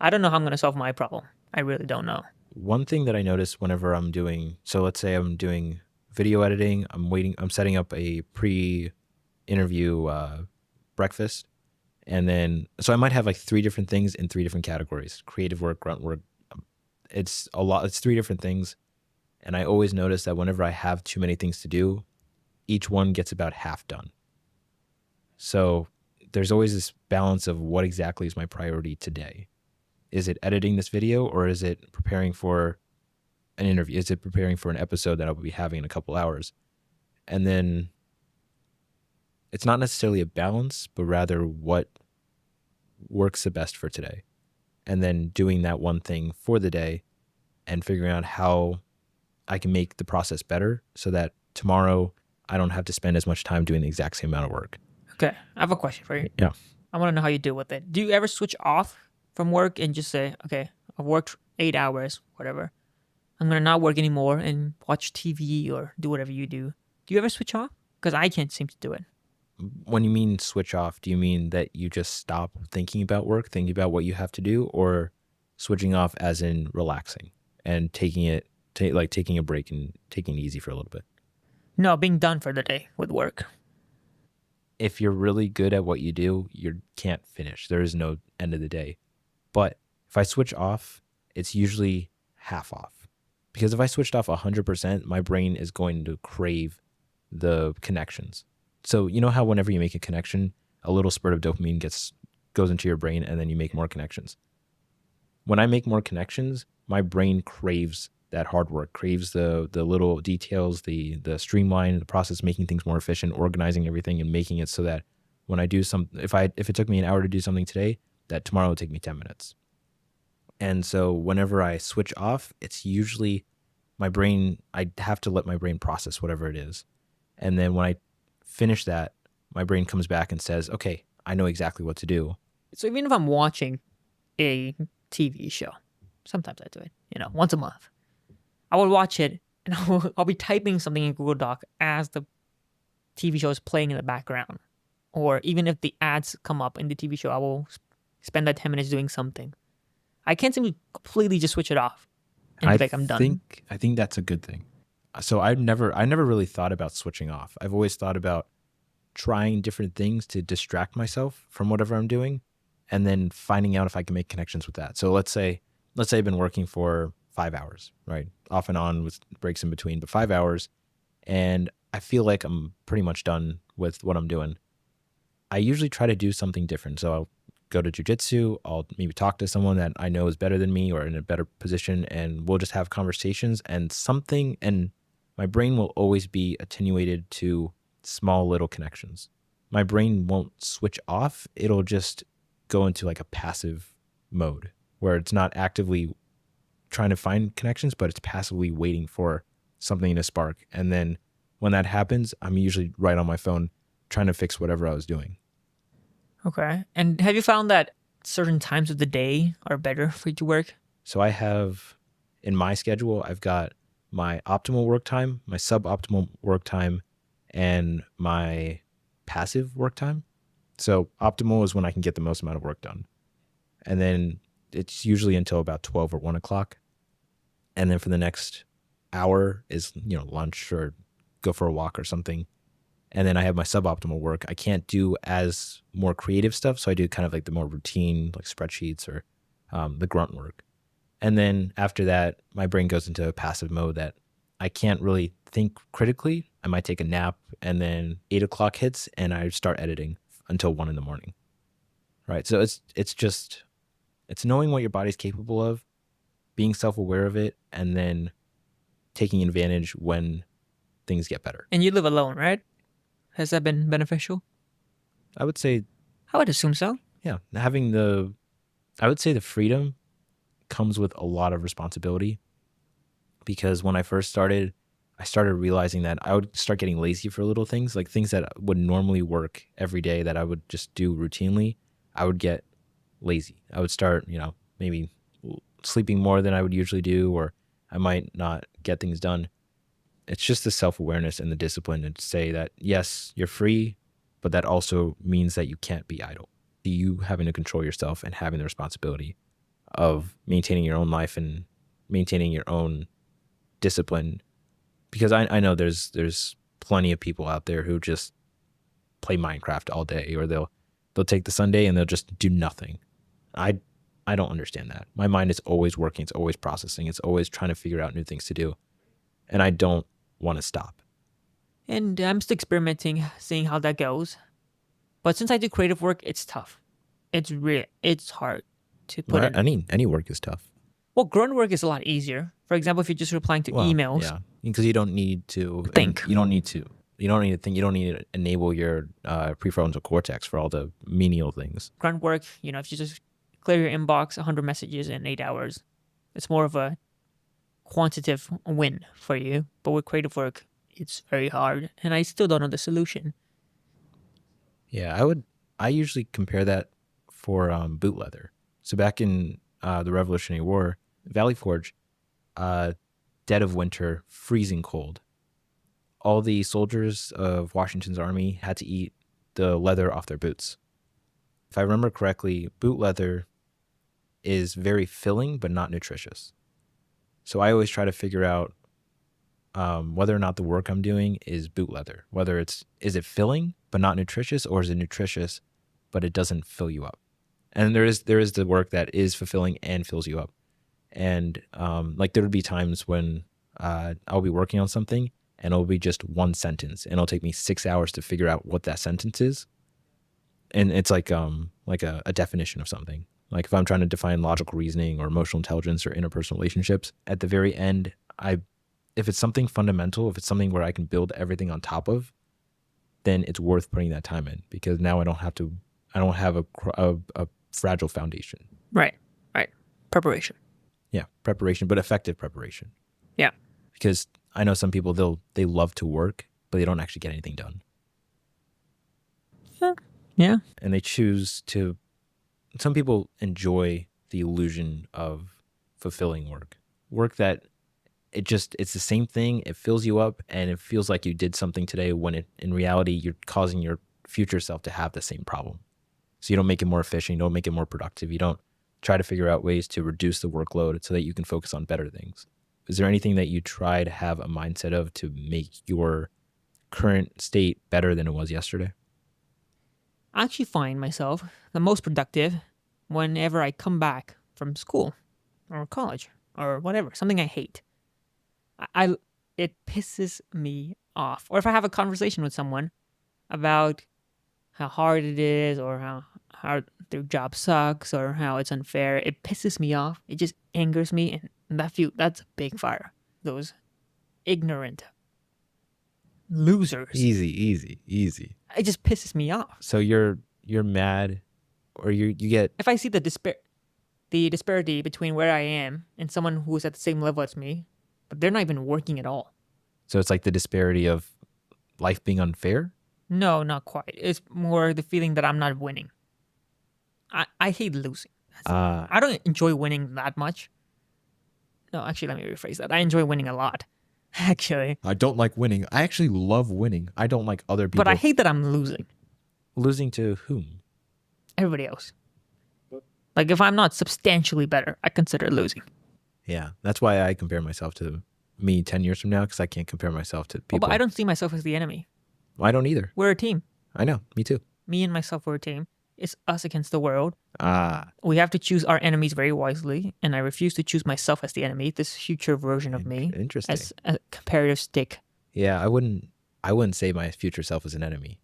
I don't know how I'm going to solve my problem. I really don't know. One thing that I notice whenever I'm doing, so let's say I'm doing video editing, I'm setting up a pre-interview breakfast. And then, so I might have like 3 different things in 3 different categories: creative work, grunt work. It's 3 different things. And I always notice that whenever I have too many things to do, each one gets about half done. So there's always this balance of what exactly is my priority today. Is it editing this video, or is it preparing for an interview? Is it preparing for an episode that I'll be having in a couple hours? And then it's not necessarily a balance, but rather what works the best for today. And then doing that one thing for the day and figuring out how I can make the process better so that tomorrow I don't have to spend as much time doing the exact same amount of work. Okay, I have a question for you. Yeah. I want to know how you deal with it. Do you ever switch off from work and just say, okay, I've worked 8 hours, whatever. I'm going to not work anymore and watch TV or do whatever you do. Do you ever switch off? Because I can't seem to do it. When you mean switch off, do you mean that you just stop thinking about work, thinking about what you have to do, or switching off as in relaxing and taking a break and taking it easy for a little bit? No, being done for the day with work. If you're really good at what you do, you can't finish. There is no end of the day. But if I switch off, it's usually half off. Because if I switched off 100%, my brain is going to crave the connections. So you know how whenever you make a connection, a little spurt of dopamine goes into your brain, and then you make more connections. When I make more connections, my brain craves that hard work, craves the little details, the streamline, the process, making things more efficient, organizing everything, and making it so that when I do if it took me an hour to do something today, that tomorrow will take me 10 minutes. And so whenever I switch off, it's usually my brain, I have to let my brain process whatever it is. And then when I finish that, my brain comes back and says, okay, I know exactly what to do. So even if I'm watching a TV show, sometimes I do it, once a month, I will watch it and I'll be typing something in Google Doc as the TV show is playing in the background. Or even if the ads come up in the TV show, I will spend that 10 minutes doing something. I can't seem to completely just switch it off and be like, I'm done. I think that's a good thing. So I never really thought about switching off. I've always thought about trying different things to distract myself from whatever I'm doing, and then finding out if I can make connections with that. So let's say I've been working for 5 hours, right? Off and on with breaks in between, but 5 hours, and I feel like I'm pretty much done with what I'm doing. I usually try to do something different. So I'll go to jujitsu. I'll maybe talk to someone that I know is better than me or in a better position, and we'll just have conversations and my brain will always be attenuated to small little connections. My brain won't switch off. It'll just go into like a passive mode where it's not actively trying to find connections, but it's passively waiting for something to spark. And then when that happens, I'm usually right on my phone trying to fix whatever I was doing. Okay. And have you found that certain times of the day are better for you to work? So I have, in my schedule, I've got my optimal work time, my suboptimal work time, and my passive work time. So optimal is when I can get the most amount of work done. And then it's usually until about 12 or 1 o'clock. And then for the next hour is, lunch or go for a walk or something. And then I have my suboptimal work. I can't do as more creative stuff. So I do kind of like the more routine, like spreadsheets or the grunt work. And then after that, my brain goes into a passive mode that I can't really think critically. I might take a nap, and then 8 o'clock hits and I start editing until 1 a.m. Right. So it's knowing what your body's capable of, being self-aware of it, and then taking advantage when things get better. And you live alone, right? Has that been beneficial? I would say, I would assume so. yeah, I would say the freedom comes with a lot of responsibility, because when I first started, I started realizing that I would start getting lazy for little things, like things that would normally work every day that I would just do routinely. I would get lazy. I would start, maybe sleeping more than I would usually do, or I might not get things done. It's just the self-awareness and the discipline to say that, yes, you're free, but that also means that you can't be idle. You having to control yourself and having the responsibility of maintaining your own life and maintaining your own discipline. Because I know there's plenty of people out there who just play Minecraft all day, or they'll take the Sunday and they'll just do nothing. I don't understand that. My mind is always working. It's always processing. It's always trying to figure out new things to do. And I don't want to stop. And I'm still experimenting, seeing how that goes. But since I do creative work, it's tough. It's hard to put in. Any work is tough. Well, grunt work is a lot easier. For example, if you're just replying to emails. Yeah, because you don't need to think. You don't need to think. You don't need to enable your prefrontal cortex for all the menial things. Grunt work, if you just clear your inbox, 100 messages in 8 hours, it's more of a quantitative win for you. But with creative work, it's very hard, and I still don't know the solution. Yeah, I usually compare that for boot leather. So back in the Revolutionary War, Valley Forge, dead of winter, freezing cold, all the soldiers of Washington's army had to eat the leather off their boots. If I remember correctly, boot leather is very filling but not nutritious. So I always try to figure out whether or not the work I'm doing is boot leather. Whether is it filling but not nutritious, or is it nutritious but it doesn't fill you up? And there is the work that is fulfilling and fills you up. And like there would be times when I'll be working on something and it'll be just one sentence, and it'll take me 6 hours to figure out what that sentence is. And it's like a definition of something. Like if I'm trying to define logical reasoning or emotional intelligence or interpersonal relationships, at the very end, if it's something fundamental, if it's something where I can build everything on top of, then it's worth putting that time in, because now I don't have a fragile foundation. Right. Preparation. Yeah, preparation, but effective preparation. Yeah. Because I know some people, they love to work, but they don't actually get anything done. Yeah. And they choose to, some people enjoy the illusion of fulfilling work that it's the same thing. It fills you up and it feels like you did something today, when in reality, you're causing your future self to have the same problem. So you don't make it more efficient. You don't make it more productive. You don't try to figure out ways to reduce the workload so that you can focus on better things. Is there anything that you try to have a mindset of to make your current state better than it was yesterday? I actually find myself the most productive whenever I come back from school or college or whatever, something I hate. It pisses me off. Or if I have a conversation with someone about how hard it is, or how their job sucks, or how it's unfair, it pisses me off. It just angers me, and that's a big fire. Those ignorant losers. Easy. It just pisses me off. So you're mad, or you get, if I see the disparity between where I am and someone who's at the same level as me, but they're not even working at all. so it's like the disparity of life being unfair? No, not quite. It's more the feeling that I'm not winning. I hate losing. I don't enjoy winning that much. No, actually, let me rephrase that. I enjoy winning a lot, actually. I don't like winning. I actually love winning. I don't like other people. But I hate that I'm losing. Losing to whom? Everybody else. Like, if I'm not substantially better, I consider losing. Yeah, that's why I compare myself to me 10 years from now, because I can't compare myself to people. But I don't see myself as the enemy. I don't either. We're a team. I know. Me too. Me and myself, we're a team. It's us against the world. Ah, We have to choose our enemies very wisely, and I refuse to choose myself as the enemy, this future version of me, interesting. as a comparative stick. Yeah, I wouldn't say my future self is an enemy.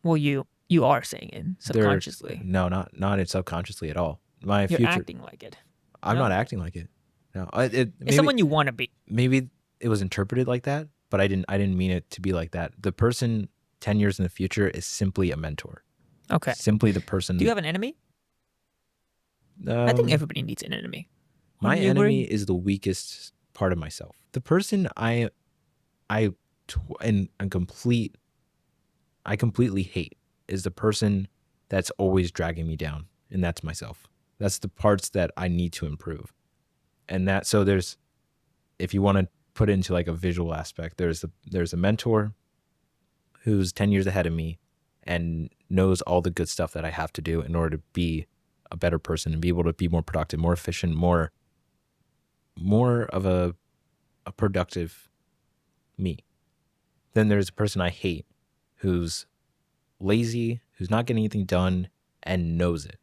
Well, you are saying it subconsciously. No, not it subconsciously at all. My You're future. acting like it. I'm no. not acting like it. No, It's someone you want to be. maybe it was interpreted like that, but I didn't mean it to be like that. The person 10 years in the future is simply a mentor. Okay. Simply the person. Do you have an enemy? I think everybody needs an enemy. My Wouldn't you enemy agree? is the weakest part of myself. The person I completely hate is the person that's always dragging me down, and that's myself. That's the parts that I need to improve. And if you want to put it into like a visual aspect, there's a mentor who's 10 years ahead of me and knows all the good stuff that I have to do in order to be a better person and be able to be more productive, more efficient, more of a productive me. Then there's a person I hate who's lazy, who's not getting anything done and knows it,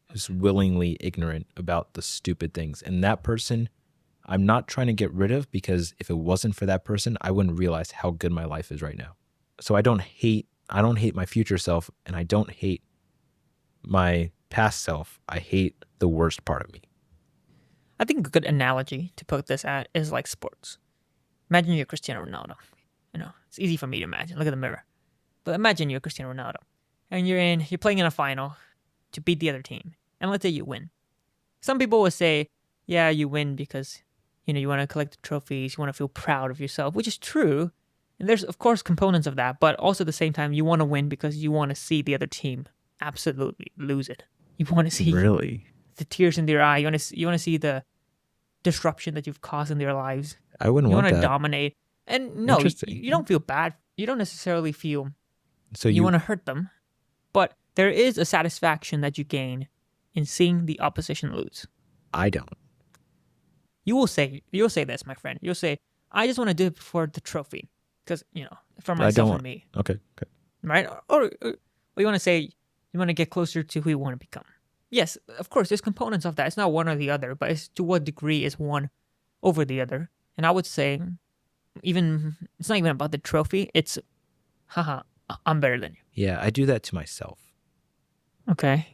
who's willingly ignorant about the stupid things. And that person, I'm not trying to get rid of, because if it wasn't for that person, I wouldn't realize how good my life is right now. So I don't hate my future self, and I don't hate my past self. I hate the worst part of me. I think a good analogy to put this at is like sports. Imagine you're Cristiano Ronaldo. It's easy for me to imagine. Look at the mirror. But imagine you're Cristiano Ronaldo, and you're playing in a final to beat the other team. And let's say you win. Some people will say, yeah, you win because, you want to collect the trophies, you want to feel proud of yourself, which is true. And there's, of course, components of that, but also at the same time, you want to win because you want to see the other team absolutely lose it. You want to see the tears in their eye. You want to see the disruption that you've caused in their lives. I wouldn't You want want that. to dominate. And no, Interesting. you don't feel bad. You don't necessarily feel So you want to hurt them, but there is a satisfaction that you gain in seeing the opposition lose. I don't. You'll say this, my friend. You'll say, I just want to do it for the trophy. Because, for myself and me. Okay. Right? Or you want to say, you want to get closer to who you want to become. Yes, of course, there's components of that. It's not one or the other, but it's to what degree is one over the other. And I would say, Even it's not even about the trophy. It's, haha, I'm better than you. Yeah, I do that to myself. Okay.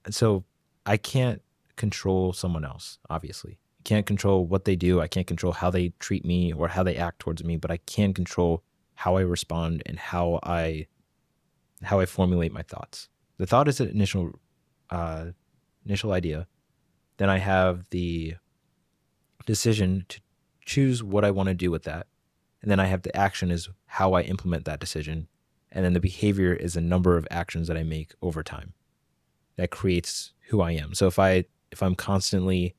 So I can't control someone else, obviously. I can't control what they do. I can't control how they treat me or how they act towards me, but I can control how I respond and how I formulate my thoughts. The thought is an initial idea. Then I have the decision to choose what I want to do with that. And then I have the action is how I implement that decision. And then the behavior is a number of actions that I make over time that creates who I am. So if I'm constantly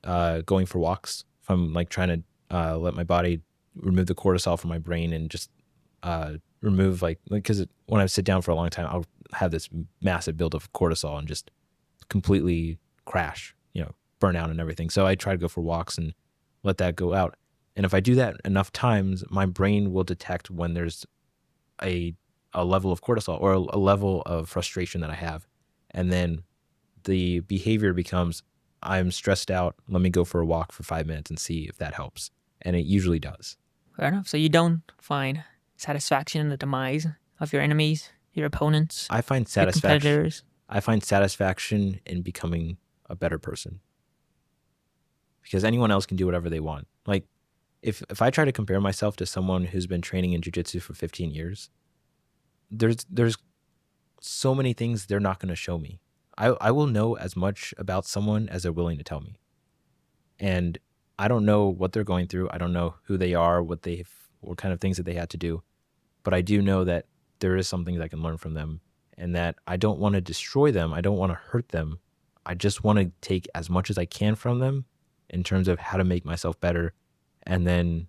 going for walks, if I'm like trying to let my body remove the cortisol from my brain and just remove because when I sit down for a long time, I'll have this massive build of cortisol and just completely crash, burn out and everything. So I try to go for walks and let that go out. And if I do that enough times, my brain will detect when there's a level of cortisol or a level of frustration that I have. And then the behavior becomes, I'm stressed out. Let me go for a walk for 5 minutes and see if that helps. And it usually does. Fair enough. So you don't find satisfaction in the demise of your enemies, your opponents, I find your satisfaction. competitors. I find satisfaction in becoming a better person. Because anyone else can do whatever they want. Like if I try to compare myself to someone who's been training in jiu-jitsu for 15 years, there's so many things they're not going to show me. I will know as much about someone as they're willing to tell me. And I don't know what they're going through. I don't know who they are, what kind of things that they had to do. But I do know that there is some things I can learn from them and that I don't want to destroy them. I don't want to hurt them. I just want to take as much as I can from them in terms of how to make myself better. And then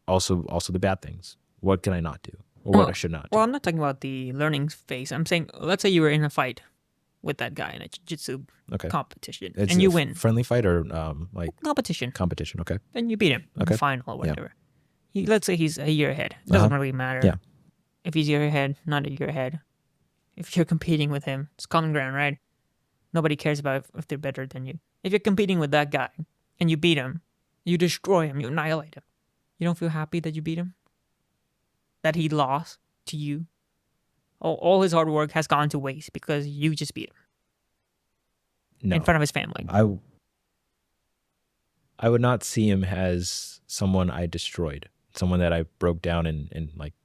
also the bad things. What can I not do or what I should not do? Well, I'm not talking about the learning phase. I'm saying, let's say you were in a fight with that guy in a jiu-jitsu competition, It's and you a win. Friendly fight or Competition. competition? Okay. Then you beat him in Okay. the final or Yeah. whatever. Let's say he's a year ahead. It doesn't really matter. Yeah. If he's a year ahead, not a year ahead. If you're competing with him, it's common ground, right? Nobody cares about if they're better than you. If you're competing with that guy and you beat him, you destroy him, you annihilate him. You don't feel happy that you beat him? That he lost to you? All his hard work has gone to waste because you just beat him. No. In front of his family. I would not see him as someone I destroyed, someone that I broke down and like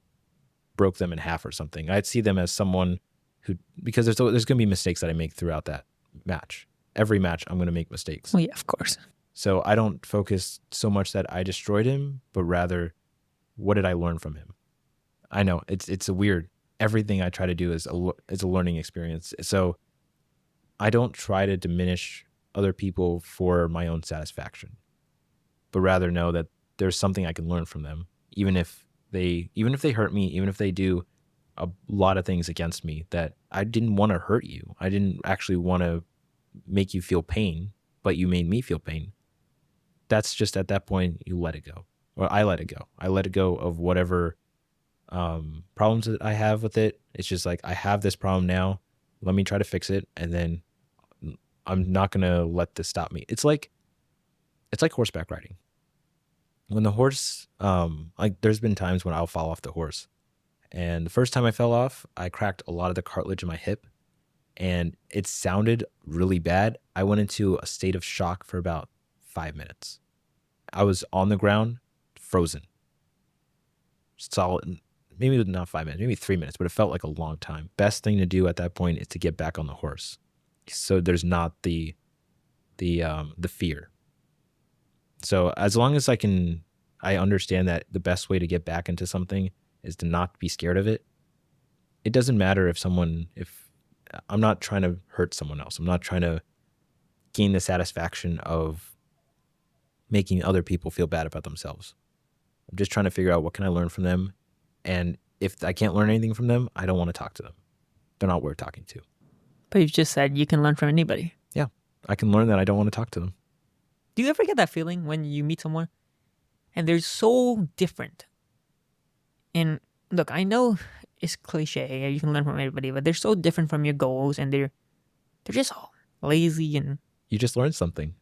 broke them in half or something. I'd see them as someone who, because there's going to be mistakes that I make throughout that match. Every match, I'm going to make mistakes. Well, yeah, of course. So I don't focus so much that I destroyed him, but rather, what did I learn from him? I know it's a weird. Everything I try to do is a learning experience. So I don't try to diminish other people for my own satisfaction, but rather know that there's something I can learn from them, even if they hurt me, even if they do a lot of things against me that I didn't want to hurt you. I didn't actually want to make you feel pain, but you made me feel pain. That's just at that point, you let it go. Or I let it go. I let it go of whatever problems that I have with it. It's just like, I have this problem now. Let me try to fix it. And then I'm not going to let this stop me. It's like horseback riding. When the horse, there's been times when I'll fall off the horse. And the first time I fell off, I cracked a lot of the cartilage in my hip. And it sounded really bad. I went into a state of shock for about 5 minutes. I was on the ground, frozen. Solid, maybe not 5 minutes, maybe 3 minutes, but it felt like a long time. Best thing to do at that point is to get back on the horse. So there's not the fear. So as long as I understand that the best way to get back into something is to not be scared of it. It doesn't matter if I'm not trying to hurt someone else. I'm not trying to gain the satisfaction of making other people feel bad about themselves. I'm just trying to figure out what can I learn from them. And if I can't learn anything from them, I don't want to talk to them. They're not worth talking to. But you've just said you can learn from anybody. Yeah, I can learn that I don't want to talk to them. Do you ever get that feeling when you meet someone and they're so different? And look, I know it's cliche, you can learn from everybody, but they're so different from your goals and they're just lazy and... You just learned something.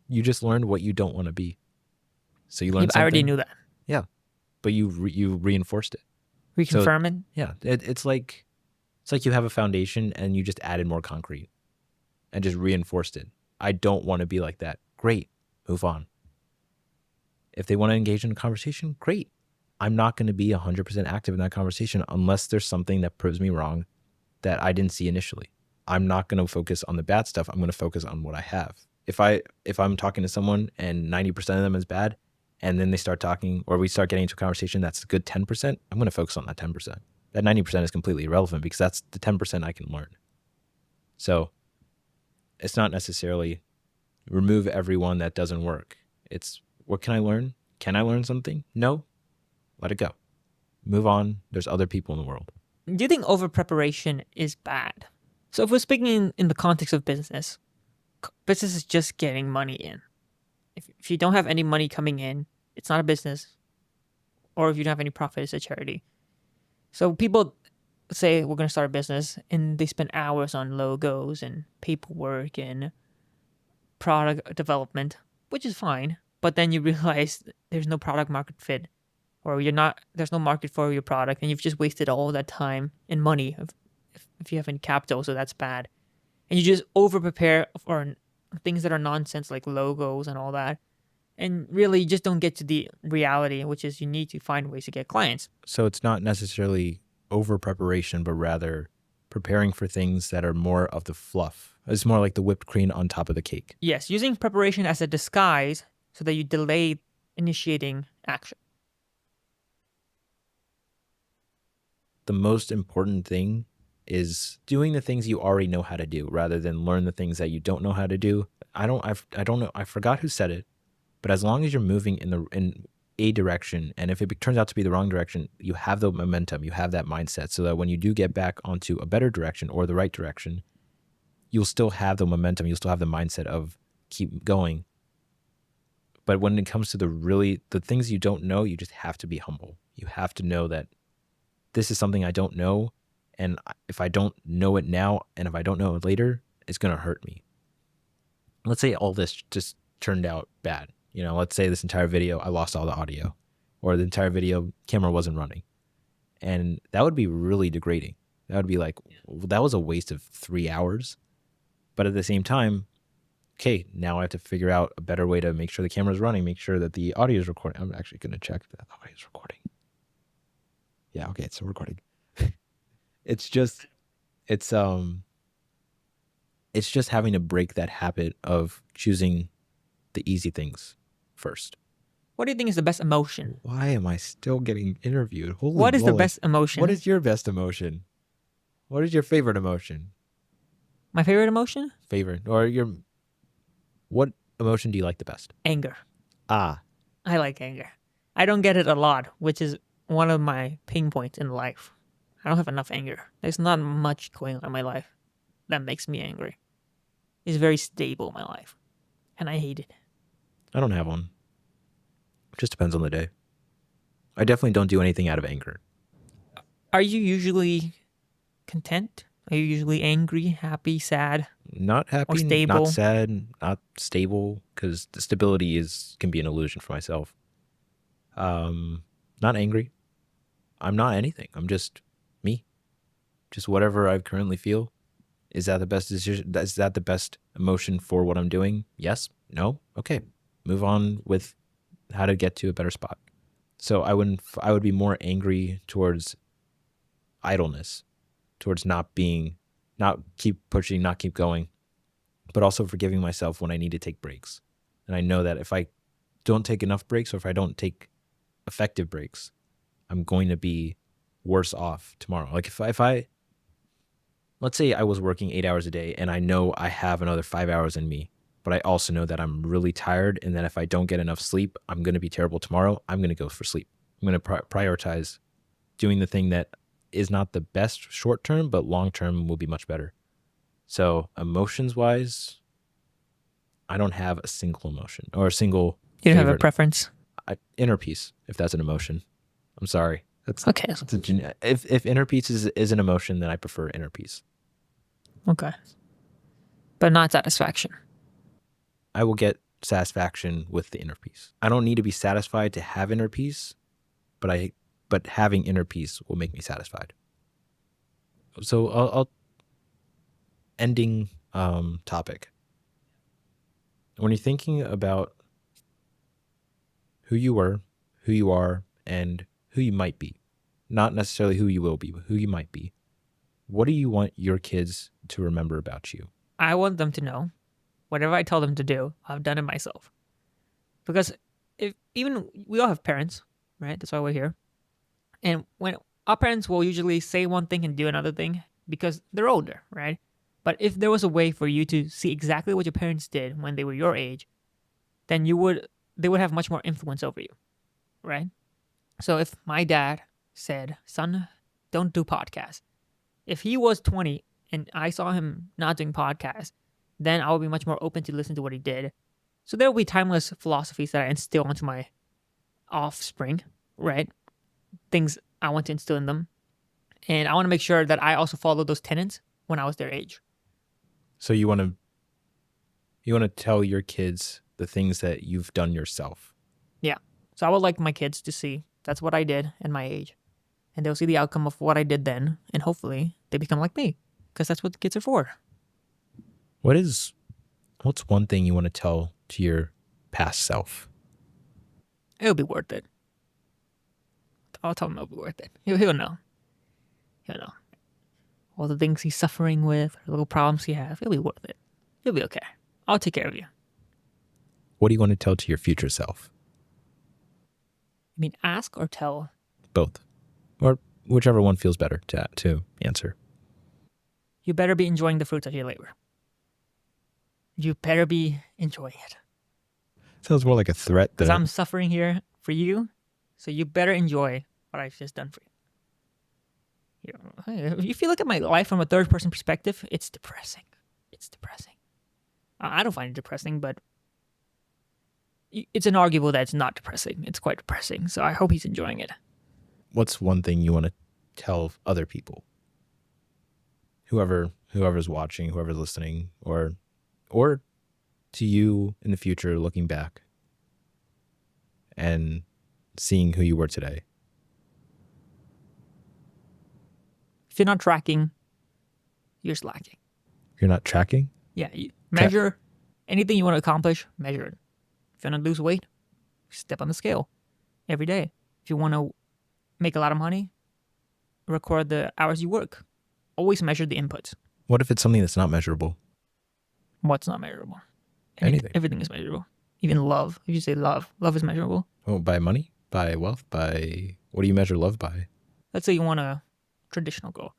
You just learned what you don't want to be. So you learn I already something. knew that. Yeah, but you reinforced it. So Reconfirming. yeah, it's like you have a foundation and you just added more concrete and just reinforced it. I don't want to be like that. Great, move on. If they want to engage in a conversation, great. I'm not going to be 100% active in that conversation unless there's something that proves me wrong that I didn't see initially. I'm not going to focus on the bad stuff. I'm going to focus on what I have. If I'm talking to someone and 90% of them is bad, and then they start talking or we start getting into a conversation that's a good 10%, I'm going to focus on that 10%. That 90% is completely irrelevant because that's the 10% I can learn. So it's not necessarily remove everyone that doesn't work. It's what can I learn? Can I learn something? No. Let it go. Move on. There's other people in the world. Do you think over preparation is bad? So if we're speaking in the context of business, business is just getting money in. If you don't have any money coming in, it's not a business. Or if you don't have any profit, it's a charity. So people say we're going to start a business and they spend hours on logos and paperwork and product development, which is fine. But then you realize there's no product market fit, or there's no market for your product, and you've just wasted all that time and money if you have any capital. So that's bad. And you just over prepare for things that are nonsense like logos and all that. And really, you just don't get to the reality, which is you need to find ways to get clients. So it's not necessarily over preparation, but rather preparing for things that are more of the fluff. It's more like the whipped cream on top of the cake. Yes, using preparation as a disguise so that you delay initiating action. The most important thing is doing the things you already know how to do rather than learn the things that you don't know how to do. I don't know. I forgot who said it, but as long as you're moving in a direction, and if it turns out to be the wrong direction, you have the momentum, you have that mindset, so that when you do get back onto a better direction or the right direction, you'll still have the momentum, you'll still have the mindset of keep going. But when it comes to the things you don't know, you just have to be humble. You have to know that this is something I don't know, and if I don't know it now, and if I don't know it later, it's going to hurt me. Let's say all this just turned out bad. Let's say this entire video, I lost all the audio, or the entire video camera wasn't running. And that would be really degrading. That would be like, that was a waste of 3 hours. But at the same time, okay, now I have to figure out a better way to make sure the camera's running, make sure that the audio is recording. I'm actually going to check that the audio is recording. Yeah, okay, it's recording. It's just having to break that habit of choosing the easy things first. What do you think is the best emotion? Why am I still getting interviewed? Holy What is the moly. best emotion? What is your best emotion? What is your favorite emotion? My favorite emotion? Favorite. Or what emotion do you like the best? Anger. Ah. I like anger. I don't get it a lot, which is one of my pain points in life. I don't have enough anger. There's not much going on in my life that makes me angry. It's very stable in my life, and I hate it. I don't have one. It just depends on the day. I definitely don't do anything out of anger. Are you usually content? Are you usually angry, happy, sad? Not happy, stable? not sad, not stable, because the stability can be an illusion for myself. Not angry. I'm not anything. I'm just me. Just whatever I currently feel. Is that the best decision? Is that the best emotion for what I'm doing? Yes? No? Okay. Move on with how to get to a better spot. So I would be more angry towards idleness, towards not keep pushing, not keep going, but also forgiving myself when I need to take breaks. And I know that if I don't take enough breaks, or if I don't take effective breaks, I'm going to be worse off tomorrow. Like if I let's say I was working 8 hours a day and I know I have another 5 hours in me, but I also know that I'm really tired and that if I don't get enough sleep, I'm going to be terrible tomorrow. I'm going to go for sleep. I'm going to prioritize doing the thing that is not the best short term, but long term will be much better. So emotions wise, I don't have a single emotion or a single You don't have a favorite. preference? Inner peace, if that's an emotion. I'm sorry. That's Okay. if inner peace is an emotion, then I prefer inner peace. Okay. But not satisfaction. I will get satisfaction with the inner peace. I don't need to be satisfied to have inner peace, but having inner peace will make me satisfied. So I'll ending topic. When you're thinking about who you were, who you are, and who you might be, not necessarily who you will be, but who you might be, what do you want your kids to remember about you? I want them to know whatever I tell them to do, I've done it myself. Because even we all have parents, right? That's why we're here. And when our parents will usually say one thing and do another thing because they're older, right? But if there was a way for you to see exactly what your parents did when they were your age, then they would have much more influence over you, right? So if my dad said, "Son, don't do podcasts," if he was 20 and I saw him not doing podcasts, then I would be much more open to listen to what he did. So there will be timeless philosophies that I instill into my offspring, right? Things I want to instill in them. And I want to make sure that I also follow those tenets when I was their age. So you want to tell your kids the things that you've done yourself. Yeah. So I would like my kids to see that's what I did in my age. And they'll see the outcome of what I did then. And hopefully they become like me. Because that's what the kids are for. What's one thing you want to tell to your past self? It'll be worth it. I'll tell him it'll be worth it. He'll know. He'll know. All the things he's suffering with, or little problems he has, it'll be worth it. You'll be okay. I'll take care of you. What do you want to tell to your future self? I mean, ask or tell? Both. Or whichever one feels better to answer. You better be enjoying the fruits of your labor. You better be enjoying it. Sounds more like a threat than... Because I'm suffering here for you, so you better enjoy what I've just done for you. If you look at my life from a third-person perspective, it's depressing. It's depressing. I don't find it depressing, but it's inarguable that it's not depressing. It's quite depressing, so I hope he's enjoying it. What's one thing you want to tell other people? Whoever's watching, whoever's listening, or to you in the future, looking back and seeing who you were today. If you're not tracking, you're slacking. You're not tracking? Yeah, you measure anything you want to accomplish, measure it. If you want to lose weight, step on the scale every day. If you want to make a lot of money, record the hours you work. Always measure the inputs. What if it's something that's not measurable? What's not measurable? Anything. Everything is measurable. Even love. If you say love is measurable. Oh, by money? By wealth? By... What do you measure love by? Let's say you want a traditional goal.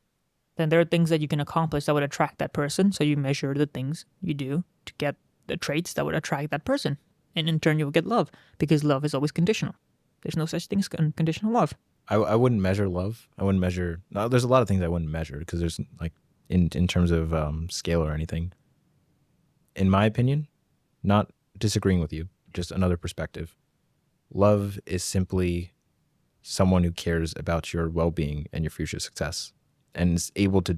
Then there are things that you can accomplish that would attract that person. So you measure the things you do to get the traits that would attract that person. And in turn, you will get love. Because love is always conditional. There's no such thing as unconditional love. I wouldn't measure love. I wouldn't measure... No, there's a lot of things I wouldn't measure because there's like in terms of scale or anything. In my opinion, not disagreeing with you, just another perspective. Love is simply someone who cares about your well-being and your future success and is able to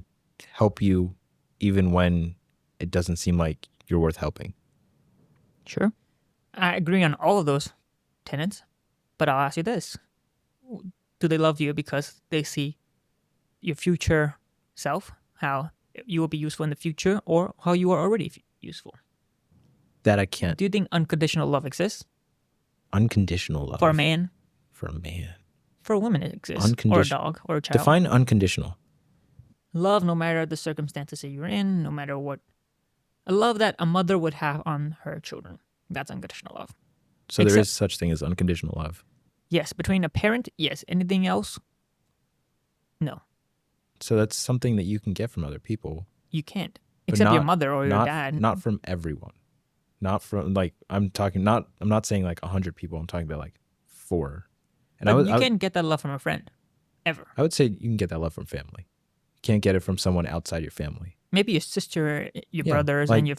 help you even when it doesn't seem like you're worth helping. Sure. I agree on all of those tenets, but I'll ask you this. Do they love you because they see your future self, how you will be useful in the future, or how you are already useful? That I can't. Do you think unconditional love exists? Unconditional love? For a man? For a man. For a woman it exists. Or a dog, or a child. Define unconditional. Love no matter the circumstances that you're in, no matter what. A love that a mother would have on her children. That's unconditional love. So there is such thing as unconditional love? Yes. Between a parent, yes. Anything else? No. So that's something that you can get from other people. You can't. Except your mother or your dad. Not from everyone. Not from, like, I'm not saying like 100 people. I'm talking about like 4. And but you can't get that love from a friend. Ever. I would say you can get that love from family. You can't get it from someone outside your family. Maybe your sister, your brothers, and your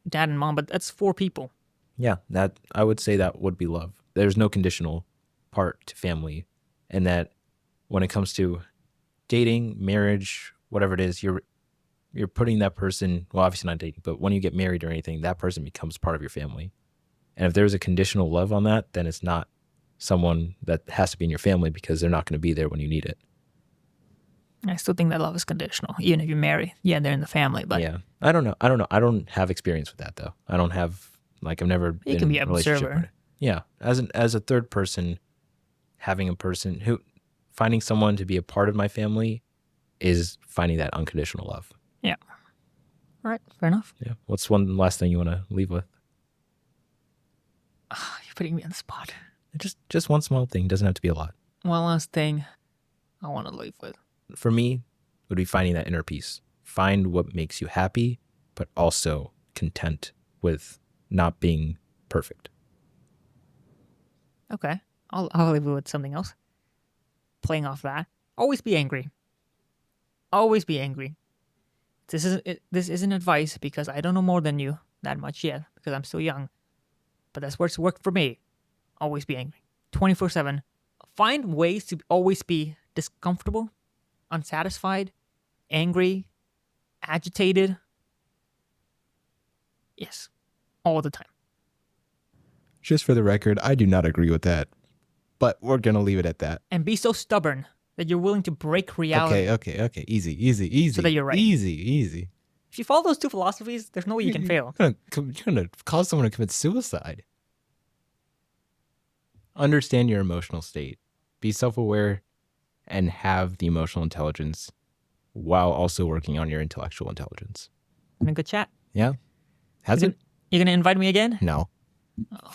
dad and mom, but that's 4 people. Yeah, that I would say that would be love. There's no conditional part to family. And that when it comes to dating, marriage, whatever it is, you're putting that person, well, obviously not dating, but when you get married or anything, that person becomes part of your family. And if there's a conditional love on that, then it's not someone that has to be in your family because they're not going to be there when you need it. I still think that love is conditional, even if you marry. Yeah, they're in the family, but Yeah. I don't know. I don't have experience with that though. I don't have I've never you been can be in a an relationship. observer. Yeah. As a third person, having a person who finding someone to be a part of my family is finding that unconditional love. Yeah. All right, fair enough. Yeah. What's one last thing you want to leave with? You're putting me on the spot. Just one small thing. Doesn't have to be a lot. One last thing I want to leave with. For me, would be finding that inner peace. Find what makes you happy, but also content with not being perfect. Okay, I'll leave you with something else. Playing off that, always be angry. Always be angry. This isn't advice because I don't know more than you that much yet because I'm still young. But that's what's worked for me. Always be angry. 24/7. Find ways to always be discomfortable, unsatisfied, angry, agitated. Yes, all the time. Just for the record, I do not agree with that. But we're going to leave it at that. And be so stubborn that you're willing to break reality. Okay. Easy. So that you're right. Easy. If you follow those two philosophies, there's no way you can fail. You're going to cause someone to commit suicide. Understand your emotional state. Be self-aware and have the emotional intelligence while also working on your intellectual intelligence. Been a good chat. Yeah? Has it? You gonna invite me again? No. Oh.